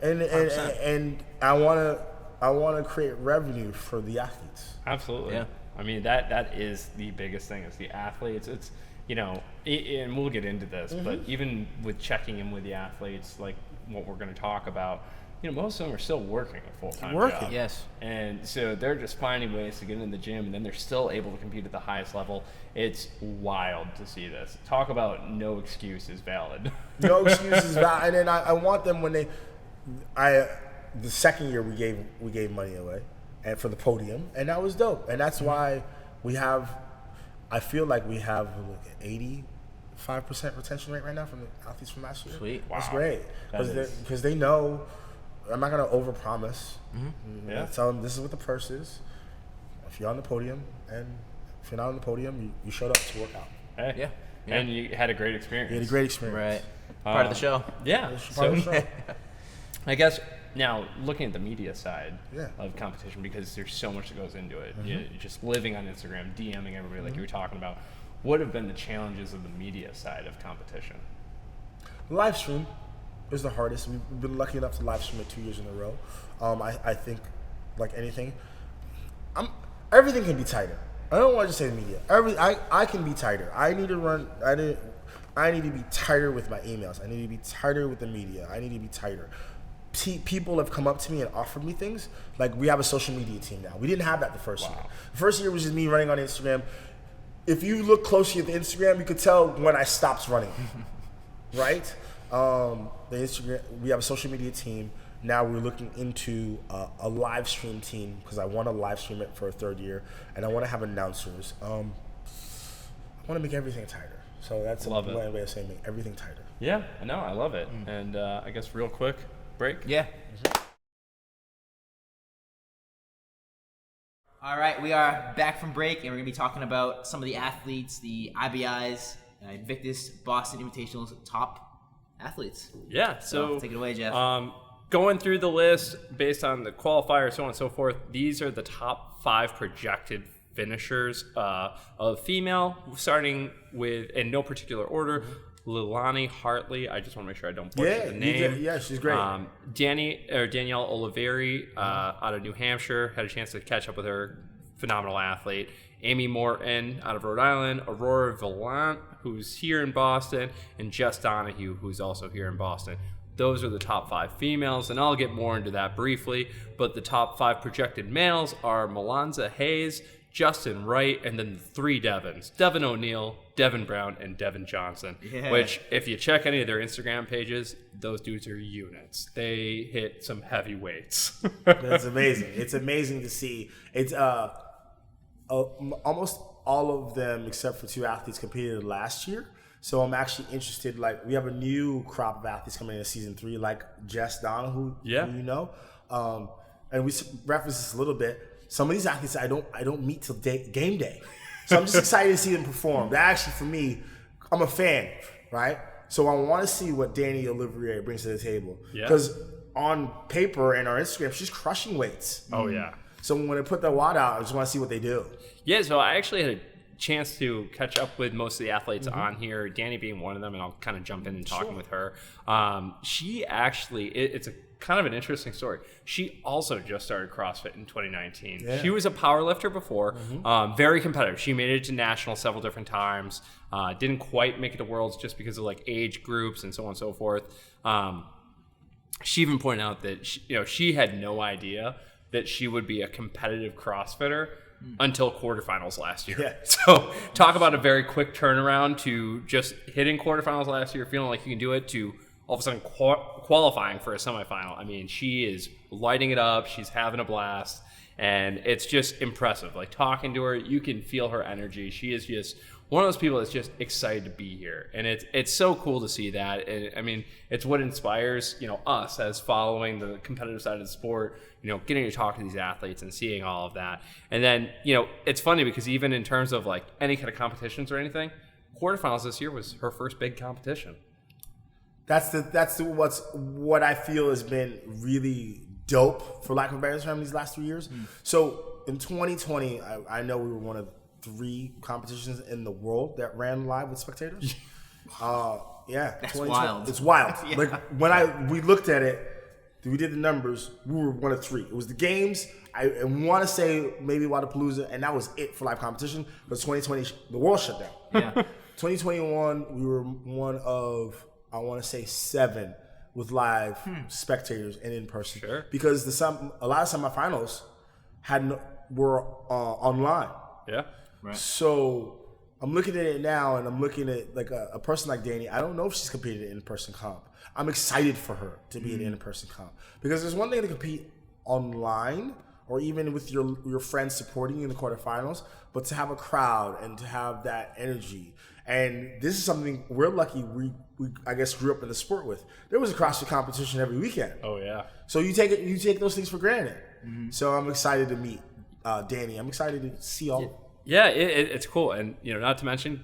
And I want to create revenue for the athletes. Absolutely. Yeah. I mean, that is the biggest thing, is the athletes. It's and we'll get into this, but even with checking in with the athletes, like what we're going to talk about, most of them are still working a full-time job. Yes. And so they're just finding ways to get in the gym, and then they're still able to compete at the highest level. It's wild to see this. Talk about no excuse is valid. No excuses valid. And then I want them when the second year we gave money away, and for the podium, and that was dope. And that's why I feel like we have 85% retention rate right now from the athletes from last year. Sweet. That's Wow. great. Because they know I'm not going to overpromise. Yeah. Tell them this is what the purse is. If you're on the podium, and if you're not on the podium, you showed up to work out. Hey. Yeah. And you had a great experience. You had a great experience. Right. Part of the show. Yeah. Part of the show. I guess now looking at the media side Yeah. of competition, because there's so much that goes into it. You're just living on Instagram, DMing everybody like you were talking about. What have been the challenges of the media side of competition? Live stream is the hardest. We've been lucky enough to live stream it 2 years in a row. I think, like anything, everything can be tighter. I don't want to just say the media. I can be tighter. I need to be tighter with my emails. I need to be tighter with the media. I need to be tighter. People have come up to me and offered me things. Like, we have a social media team now. We didn't have that the first year. The first year was just me running on Instagram. If you look closely at the Instagram, you could tell when I stopped running, right? The Instagram, we have a social media team. Now we're looking into a live stream team, because I want to live stream it for a third year, and I want to have announcers. want to make everything tighter. So that's a blunt way of saying make everything tighter. Yeah, I know. I love it. And I guess real quick, break. Yeah. All right, we are back from break, and we're going to be talking about some of the athletes, the IBI's, Invictus Boston Invitational's top athletes. Yeah, so take it away, Jeff. Going through the list based on the qualifiers, so on and so forth, these are the top 5 projected finishers of female, starting with, in no particular order, Lilani Hartley. I just want to make sure I don't butcher the name. Yeah, she's great. Danielle Oliveri out of New Hampshire. Had a chance to catch up with her. Phenomenal athlete. Amy Morton out of Rhode Island. Aurora Vallant, who's here in Boston. And Jess Donahue, who's also here in Boston. Those are the top 5 females, and I'll get more into that briefly. But the top 5 projected males are Melanza Hayes, Justin Wright, and then the 3 Devons, Devin O'Neill, Devin Brown, and Devin Johnson, which if you check any of their Instagram pages, those dudes are units. They hit some heavy weights. That's amazing. It's amazing to see. It's almost all of them, except for 2 athletes, competed last year. So I'm actually interested. Like, we have a new crop of athletes coming in season 3, like Jess Donahue, who you know. And we referenced this a little bit. Some of these athletes I don't meet till game day. So I'm just excited to see them perform. That actually, for me, I'm a fan, right? So I want to see what Danny Olivier brings to the table. Because on paper and our Instagram, she's crushing weights. Oh, yeah. So when I put the WOD out, I just want to see what they do. Yeah, so I actually had a chance to catch up with most of the athletes on here, Danny being one of them, and I'll kind of jump in and talking with her. She actually, it's a kind of an interesting story. She also just started CrossFit in 2019. Yeah. She was a power lifter before, very competitive. She made it to nationals several different times. Didn't quite make it to worlds just because of like age groups and so on and so forth. She even pointed out that she had no idea that she would be a competitive CrossFitter until quarterfinals last year. Yeah. So talk about a very quick turnaround to just hitting quarterfinals last year, feeling like you can do it, to all of a sudden qualifying for a semifinal. I mean, she is lighting it up. She's having a blast. And it's just impressive. Like, talking to her, you can feel her energy. She is just one of those people that's just excited to be here. And it's so cool to see that. And I mean, it's what inspires, us as following the competitive side of the sport, getting to talk to these athletes and seeing all of that. And then, it's funny because even in terms of like any kind of competitions or anything, quarterfinals this year was her first big competition. That's what I feel has been really dope, for lack of a better term, these last 3 years. So in 2020, I know we were one of 3 competitions in the world that ran live with spectators. That's wild. It's wild. Yeah. Like, when we looked at it, we did the numbers, we were one of 3. It was the games, I want to say maybe Wadapalooza, and that was it for live competition. But 2020, the world shut down. Yeah. 2021, we were one of, I want to say 7 with live spectators and in person. Sure. Because a lot of semifinals were online. Yeah. Right. So I'm looking at it now, and I'm looking at like a person like Danny. I don't know if she's competed in in-person comp. I'm excited for her to be in in-person comp, because there's one thing to compete online or even with your friends supporting you in the quarterfinals, but to have a crowd and to have that energy. And this is something we're lucky we I guess grew up in the sport with. There was a CrossFit competition every weekend. Oh yeah. So you take those things for granted. So I'm excited to meet Danny. I'm excited to see all. Yeah, it's cool, and not to mention,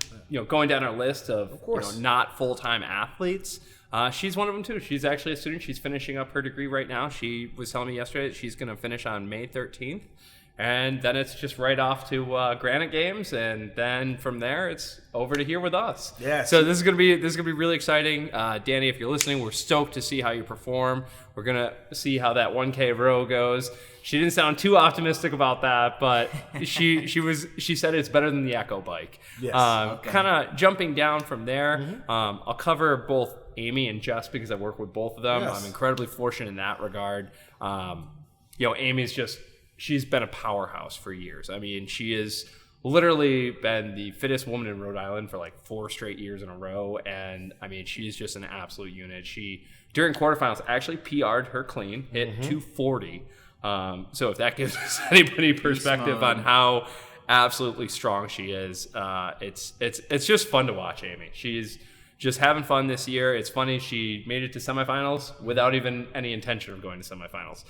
going down our list of not full-time athletes. She's one of them too. She's actually a student. She's finishing up her degree right now. She was telling me yesterday that she's going to finish on May 13th. And then it's just right off to Granite Games, and then from there it's over to here with us. Yeah. So this is gonna be really exciting. Danny, if you're listening, we're stoked to see how you perform. We're gonna see how that 1K row goes. She didn't sound too optimistic about that, but she said it's better than the Echo bike. Yes. Kind of jumping down from there. I'll cover both Amy and Jess because I work with both of them. Yes. I'm incredibly fortunate in that regard. Amy's she's been a powerhouse for years. I mean, she has literally been the fittest woman in Rhode Island for like 4 straight years in a row. And I mean, she's just an absolute unit. She, during quarterfinals, actually PR'd her clean, hit 240. So if that gives us anybody perspective on how absolutely strong she is. It's just fun to watch Amy. She's just having fun this year. It's funny, she made it to semifinals without even any intention of going to semifinals.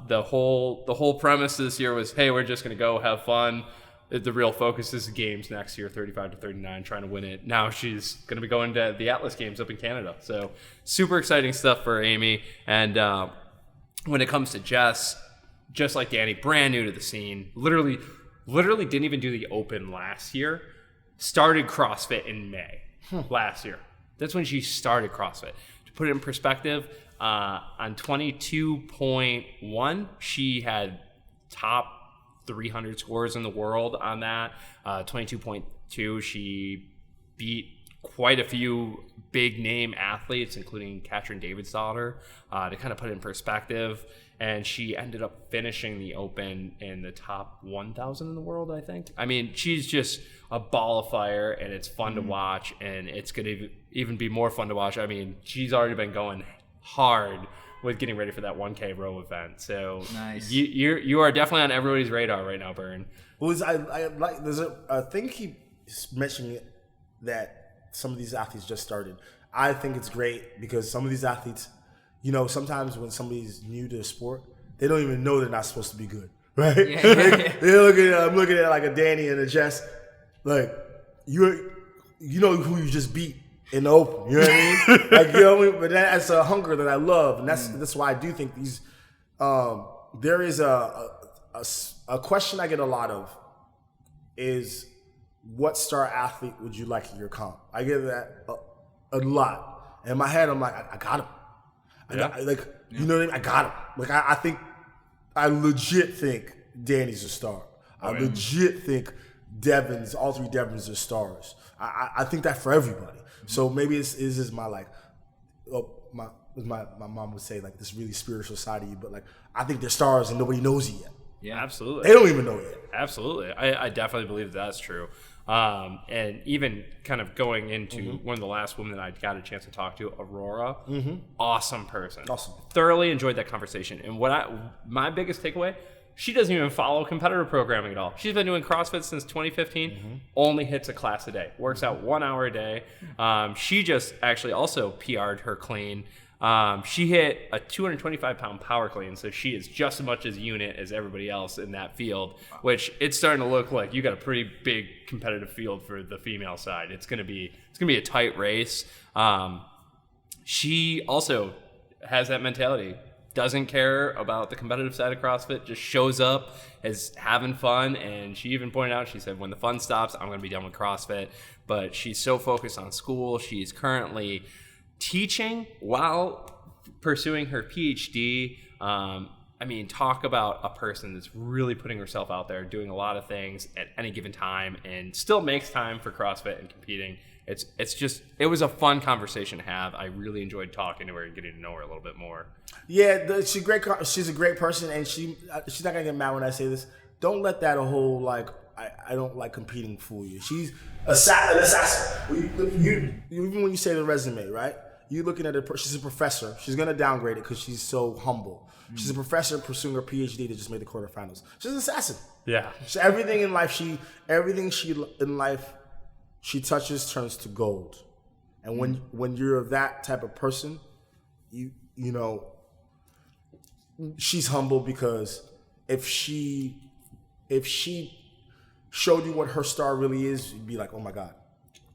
The whole premise this year was, hey, we're just going to go have fun. The real focus is the games next year, 35-39, trying to win it. Now she's going to be going to the Atlas Games up in Canada. So super exciting stuff for Amy. And when it comes to Jess, just like Danny, brand new to the scene, literally didn't even do the Open last year, started CrossFit in May last year. That's when she started CrossFit. To put it in perspective, on 22.1, she had top 300 scores in the world on that. 22.2, she beat quite a few big name athletes, including Katrin Davidsdottir, to kind of put it in perspective. And she ended up finishing the Open in the top 1,000 in the world, I think. I mean, she's just a ball of fire, and it's fun to watch, and it's going to even be more fun to watch. I mean, she's already been going hard with getting ready for that 1K row event. So nice. You are definitely on everybody's radar right now, Bern. Well, I like, there's a thing he's mentioning that some of these athletes just started. I think it's great because some of these athletes, you know, sometimes when somebody's new to the sport, they don't even know they're not supposed to be good, right? I'm looking at like a Danny and a Jess, like you know who you just beat in the Open, you know what I mean? Like, you know, but that's a hunger that I love, and that's why I do think these. There is a question I get a lot of is, what star athlete would you like in your comp? I get that a lot. In my head, I'm like, I got him. You know what I mean? I got him. Like, I legit think Danny's a star. I legit think all three Devons are stars. I think that for everybody. So maybe this is my like, my mom would say, like, this really spiritual side of you, but like, I think they're stars and nobody knows it yet. Yeah, absolutely. They don't even know it yet. Absolutely. I definitely believe that's true. And even kind of going into one of the last women that I got a chance to talk to, Aurora, awesome person. Awesome. Thoroughly enjoyed that conversation. And my biggest takeaway, she doesn't even follow competitive programming at all. She's been doing CrossFit since 2015, only hits a class a day, works out 1 hour a day. She just actually also PR'd her clean. She hit a 225-pound power clean, so she is just as much as unit as everybody else in that field, which it's starting to look like you got a pretty big competitive field for the female side. It's gonna be a tight race. She also has that mentality, doesn't care about the competitive side of CrossFit, just shows up as having fun. And she even pointed out, she said, when the fun stops, I'm gonna be done with CrossFit. But she's so focused on school. She's currently teaching while pursuing her PhD. I mean, talk about a person that's really putting herself out there, doing a lot of things at any given time, and still makes time for CrossFit and competing. It was a fun conversation to have. I really enjoyed talking to her and getting to know her a little bit more. Yeah, she's great. She's a great person, and she's not gonna get mad when I say this. Don't let that whole like I don't like competing fool you. She's an assassin. Even when you say the resume, right? You're looking at her. She's a professor. She's gonna downgrade it because she's so humble. She's a professor pursuing her PhD that just made the quarterfinals. She's an assassin. Yeah. Everything in life she touches turns to gold. And when you're that type of person, you know, she's humble, because if she showed you what her star really is, you'd be like, oh my God.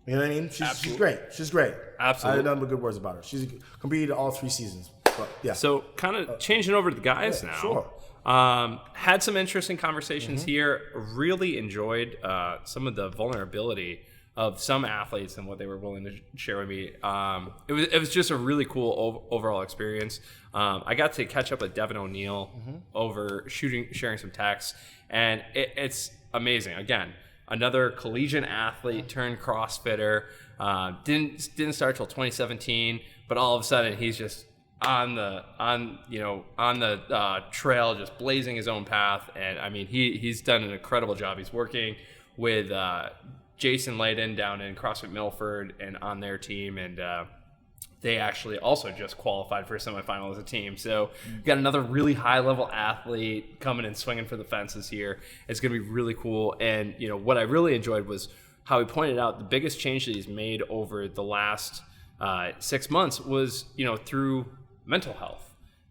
You know what I mean? She's great. She's great. Absolutely. I had nothing but good words about her. She's competed all 3 seasons. But yeah. So kind of changing over to the guys now. Sure. Had some interesting conversations here. Really enjoyed some of the vulnerability of some athletes and what they were willing to share with me. It was just a really cool overall experience. I got to catch up with Devin O'Neill over sharing some texts, and it's amazing. Again, another collegiate athlete turned CrossFitter. Didn't start till 2017, but all of a sudden he's just on the trail, just blazing his own path. And I mean, he's done an incredible job. He's working with Jason Layden down in CrossFit Milford and on their team, and they actually also just qualified for a semifinal as a team. So we've got another really high-level athlete coming and swinging for the fences here. It's going to be really cool. And, what I really enjoyed was how he pointed out the biggest change that he's made over the last 6 months was, through mental health.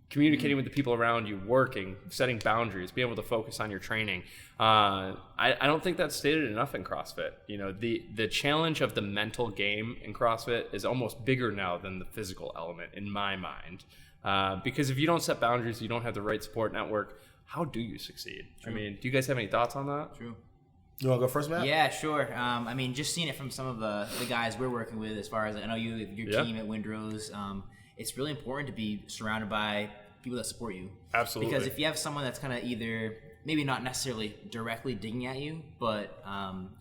Communicating with the people around you, working, setting boundaries, being able to focus on your training. I don't think that's stated enough in CrossFit. The challenge of the mental game in CrossFit is almost bigger now than the physical element in my mind. Because if you don't set boundaries, you don't have the right support network, how do you succeed? True. Do you guys have any thoughts on that? True. You want to go first, Matt? Yeah, sure. Just seeing it from some of the guys we're working with, as far as I know your team at Windrose, it's really important to be surrounded by people that support you. Absolutely. Because if you have someone that's kind of either maybe not necessarily directly digging at you, but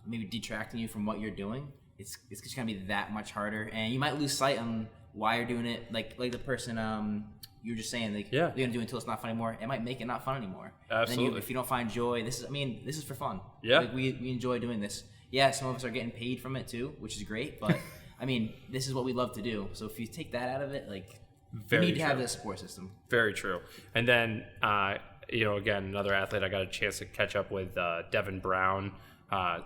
maybe detracting you from what you're doing, it's just gonna be that much harder, and you might lose sight on why you're doing it. Like the person you were just saying, you're gonna do it until it's not fun anymore. It might make it not fun anymore. Absolutely. Then if you don't find joy, this is for fun. Yeah. We enjoy doing this. Yeah, some of us are getting paid from it too, which is great. But this is what we love to do. So if you take that out of it, you need to have that support system. Very true. And then, again, another athlete I got a chance to catch up with, Devin Brown,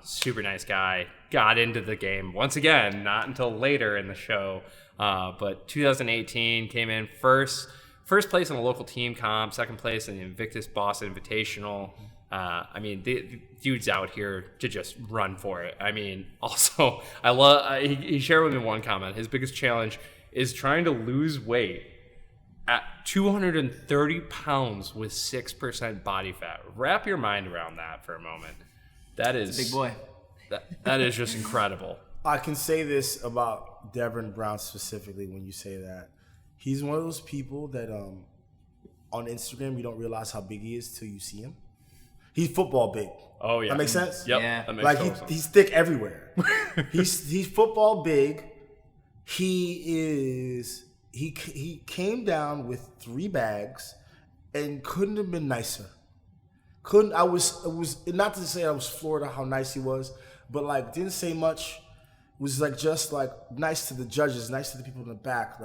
super nice guy, got into the game once again, not until later in the show, but 2018 came in first place in a local team comp, second place in the Invictus Boston Invitational. The dude's out here to just run for it. Also, he shared with me one comment. His biggest challenge is trying to lose weight at 230 pounds with 6% body fat. Wrap your mind around that for a moment. That is big boy. That is just incredible. I can say this about Devin Brown specifically when you say that. He's one of those people that on Instagram you don't realize how big he is till you see him. He's football big. Oh yeah. That makes sense? Yep. Yeah. That makes total sense. He's thick everywhere. he's football big. He came down with 3 bags and couldn't have been nicer. It was not to say I was floored at how nice he was, but didn't say much. Was just nice to the judges, nice to the people in the back.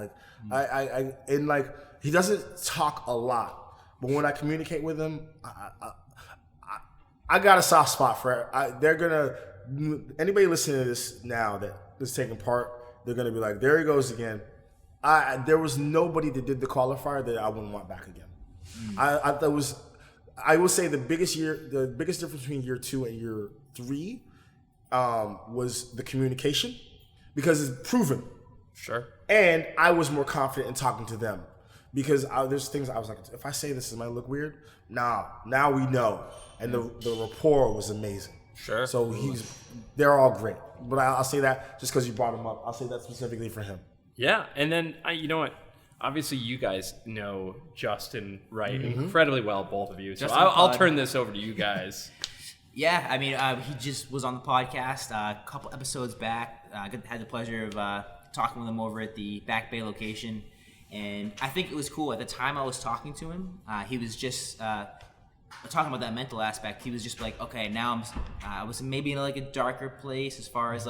He doesn't talk a lot, but when I communicate with him, I got a soft spot for it. Anybody listening to this now that is taking part, they're gonna be like, there he goes again. There was nobody that did the qualifier that I wouldn't want back again. I will say the biggest difference between year 2 and year 3 was the communication, because it's proven. Sure. And I was more confident in talking to them, because there's things I was like, if I say this, it might look weird. Now we know, and the rapport was amazing. Sure. So they're all great, but I'll say that just because you brought him up. I'll say that specifically for him. Yeah, and then you know what? Obviously, you guys know Justin Wright incredibly well, both of you. So I'll turn this over to you guys. Yeah, he just was on the podcast a couple episodes back. Had the pleasure of talking with him over at the Back Bay location, and I think it was cool. At the time I was talking to him, he was just talking about that mental aspect. He was just like, okay, now I was maybe in a darker place as far as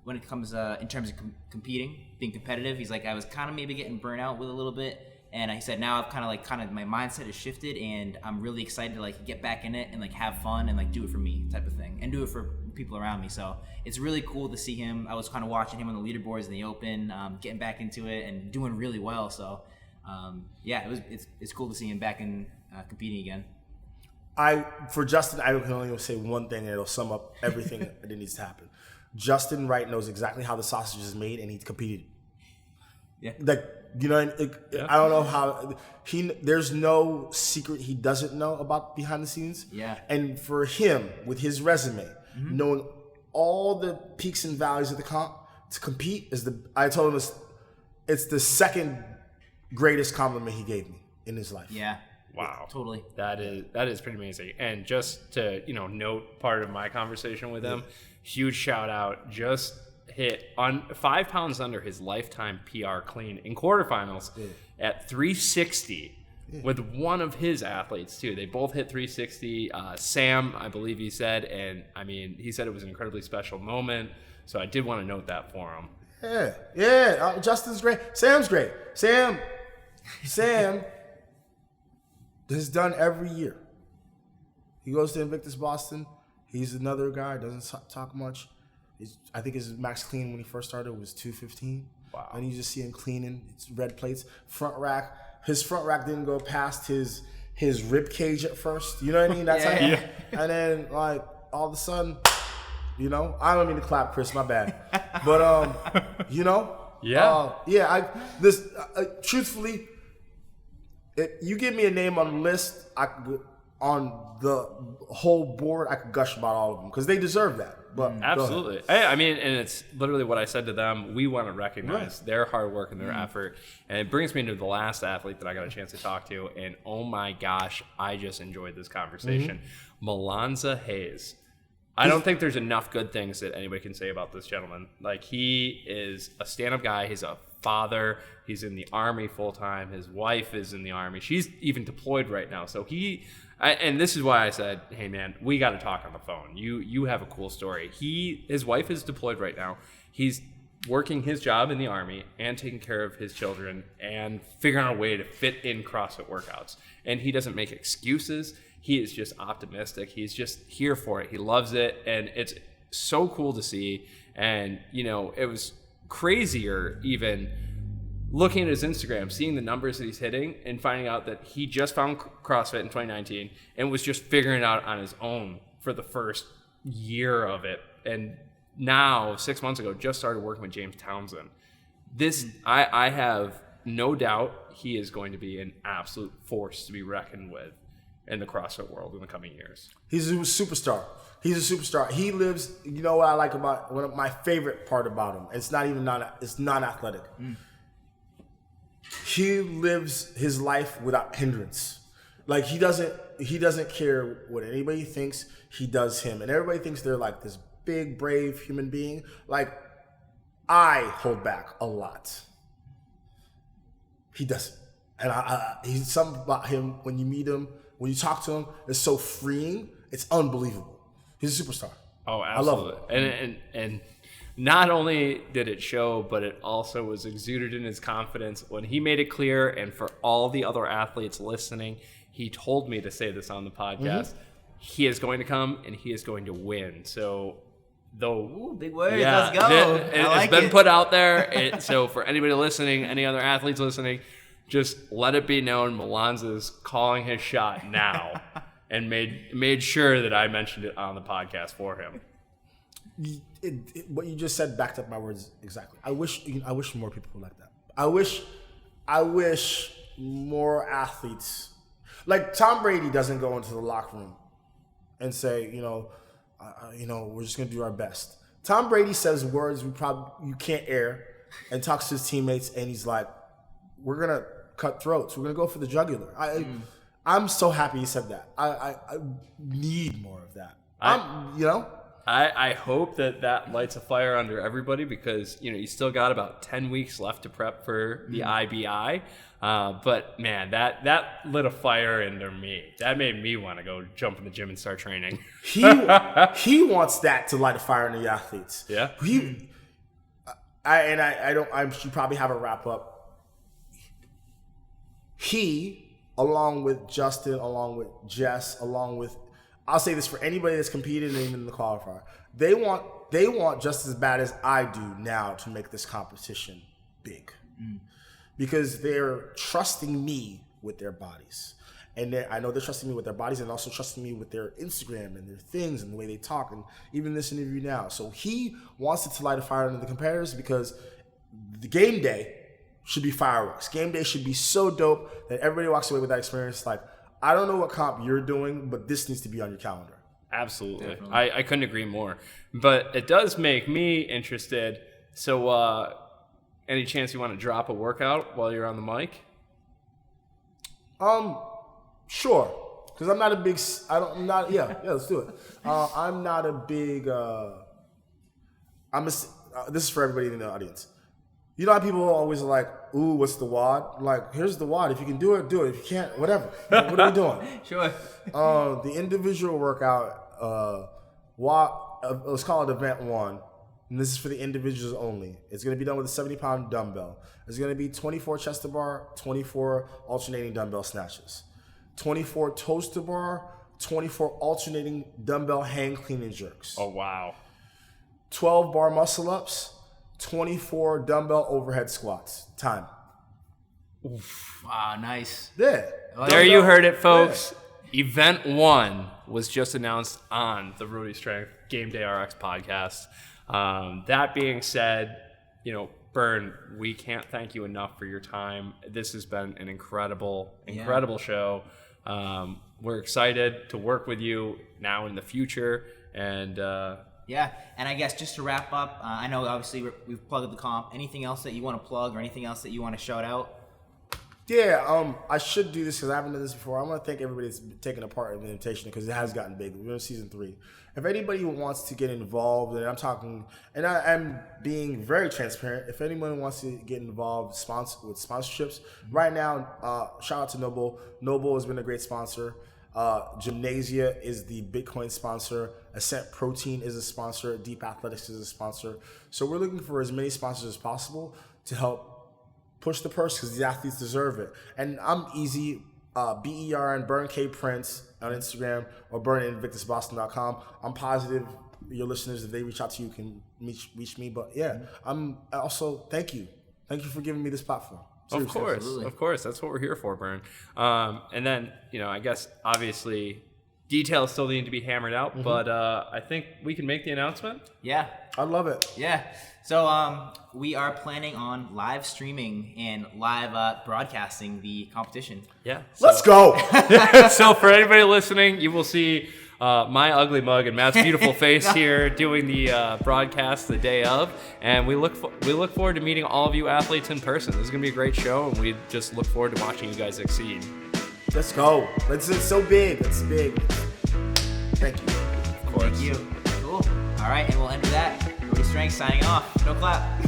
when it comes in terms of competing, being competitive. He's like, I was kind of maybe getting burnt out with a little bit. And he said, now I've kind of my mindset has shifted, and I'm really excited to get back in it and have fun and do it for me type of thing, and do it for people around me. So it's really cool to see him. I was kind of watching him on the leaderboards in the Open, getting back into it and doing really well. So it's cool to see him back in competing again. For Justin, I can only say one thing, and it'll sum up everything that needs to happen. Justin Wright knows exactly how the sausage is made, and he competed. Yeah. I don't know how there's no secret he doesn't know about behind the scenes. Yeah. And for him, with his resume, knowing all the peaks and valleys of the comp, to compete I told him it's the second greatest compliment he gave me in his life. Yeah. Wow. Totally. That is pretty amazing. And just to, note part of my conversation with him, huge shout out, just hit on 5 pounds under his lifetime PR clean in quarterfinals at 360 with one of his athletes too. They both hit 360. Sam, I believe he said, and he said it was an incredibly special moment. So I did want to note that for him. Yeah. Justin's great. Sam's great. Sam has done every year. He goes to Invictus Boston. He's another guy, doesn't talk much. I think his max clean when he first started was 215. Wow. And you just see him cleaning. It's red plates. Front rack. His front rack didn't go past his rib cage at first. You know what I mean? That's how. Yeah. And then like all of a sudden, you know, I don't mean to clap, Chris. My bad. But you know. Yeah. Truthfully, if you give me a name on the list, on the whole board, I could gush about all of them because they deserve that. But absolutely. I mean, and it's literally what I said to them. We want to recognize their hard work and their effort. And it brings me to the last athlete that I got a chance to talk to. And oh my gosh, I just enjoyed this conversation. Malanza Hayes. I don't think there's enough good things that anybody can say about this gentleman. Like, he is a stand-up guy. He's a father. He's in the Army full-time. His wife is in the Army. She's even deployed right now. So and this is why I said, hey, man, we got to talk on the phone. You have a cool story. His wife is deployed right now. He's working his job in the Army and taking care of his children and figuring out a way to fit in CrossFit workouts. And he doesn't make excuses. He is just optimistic. He's just here for it. He loves it. And it's so cool to see. And, you know, it was crazier even looking at his Instagram, seeing the numbers that he's hitting and finding out that he just found CrossFit in 2019 and was just figuring it out on his own for the first year of it. And now, 6 months ago, just started working with James Townsend. I have no doubt he is going to be an absolute force to be reckoned with in the CrossFit world in the coming years. He's a superstar. He lives, you know what I like about, one of my favorite part about him, it's non-athletic. He lives his life without hindrance. Like, he doesn't care what anybody thinks. He does him. And everybody thinks they're like this big, brave human being. Like, I hold back a lot. He doesn't. And he's something about him, when you meet him, when you talk to him, it's so freeing. It's unbelievable. He's a superstar. Oh, absolutely. I love it. And not only did it show, but it also was exuded in his confidence when he made it clear. And for all the other athletes listening, he told me to say this on the podcast. He is going to come and he is going to win. So, though, big words, let's go. It's been put out there. So for anybody listening, any other athletes listening, just let it be known Malanza's calling his shot now, and made sure that I mentioned it on the podcast for him. What you just said backed up my words exactly. I wish more people were like that. I wish more athletes, like Tom Brady, doesn't go into the locker room and say, we're just gonna do our best. Tom Brady says words you can't air, and talks to his teammates, and he's like, "We're gonna cut throats. We're gonna go for the jugular." I'm so happy he said that. I need more of that. I hope that lights a fire under everybody, because you still got about 10 weeks left to prep for the IBI. But man, that lit a fire under me. That made me want to go jump in the gym and start training. He wants that to light a fire under the athletes. Yeah. I should probably have a wrap up. He, along with Justin, along with Jess, I'll say this for anybody that's competed in the qualifier, they want just as bad as I do now to make this competition big, because they're trusting me with their bodies, and I know they're trusting me with their bodies, and also trusting me with their Instagram and their things and the way they talk, and even this interview now. So he wants it to light a fire under the competitors, because the game day should be fireworks. Game day should be so dope that everybody walks away with that experience like, I don't know what comp you're doing, but this needs to be on your calendar. Absolutely. I couldn't agree more. But it does make me interested. So any chance you want to drop a workout while you're on the mic? Sure. Because I'm not a big, let's do it. I'm not a big, this is for everybody in the audience. You know how people always are like, ooh, what's the WOD? Like, here's the WOD. If you can do it, do it. If you can't, whatever. What are we doing? Sure. The individual workout, let's call it Event 1, and this is for the individuals only. It's going to be done with a 70-pound dumbbell. It's going to be 24 chest to bar, 24 alternating dumbbell snatches, 24 toes to bar, 24 alternating dumbbell hang clean and jerks. Oh, wow. 12 bar muscle ups, 24 dumbbell overhead squats. Time. Oof. Wow, nice. Yeah. There you heard it, folks. Yeah. Event 1 was just announced on the Rhody Strength Game Day RX podcast. That being said, Bern, we can't thank you enough for your time. This has been an incredible show. We're excited to work with you now in the future. And and I guess just to wrap up, I know obviously we've plugged the comp. Anything else that you want to plug or anything else that you want to shout out? Yeah, I should do this because I haven't done this before. I want to thank everybody that's taken a part in the invitation because it has gotten big. We're in season 3. If anybody who wants to get involved, and I'm being very transparent. If anyone wants to get involved with sponsorships, right now, shout out to Noble. Noble has been a great sponsor. Gymnasia is the Bitcoin sponsor. Ascent Protein is a sponsor. Deep Athletics is a sponsor. So we're looking for as many sponsors as possible to help push the purse because these athletes deserve it. And I'm easy. BERN, Bern K Prince on Instagram or BernInvictusBoston.com. I'm positive your listeners, if they reach out to you, can reach me. But yeah, I'm also thank you. Thank you for giving me this platform. Seriously. Of course. That's what we're here for, Bern. And then, I guess obviously details still need to be hammered out, but I think we can make the announcement. Yeah. I love it. Yeah. So we are planning on live streaming and live broadcasting the competition. Yeah. Let's go. So for anybody listening, you will see my ugly mug and Matt's beautiful face here doing the broadcast the day of, and we look forward to meeting all of you athletes in person. This is gonna be a great show, and we just look forward to watching you guys succeed. Let's go. It's so big. It's big. Thank you. Of course. Thank you. Cool. All right, and we'll end with that. Rhody Strength signing off. No clap.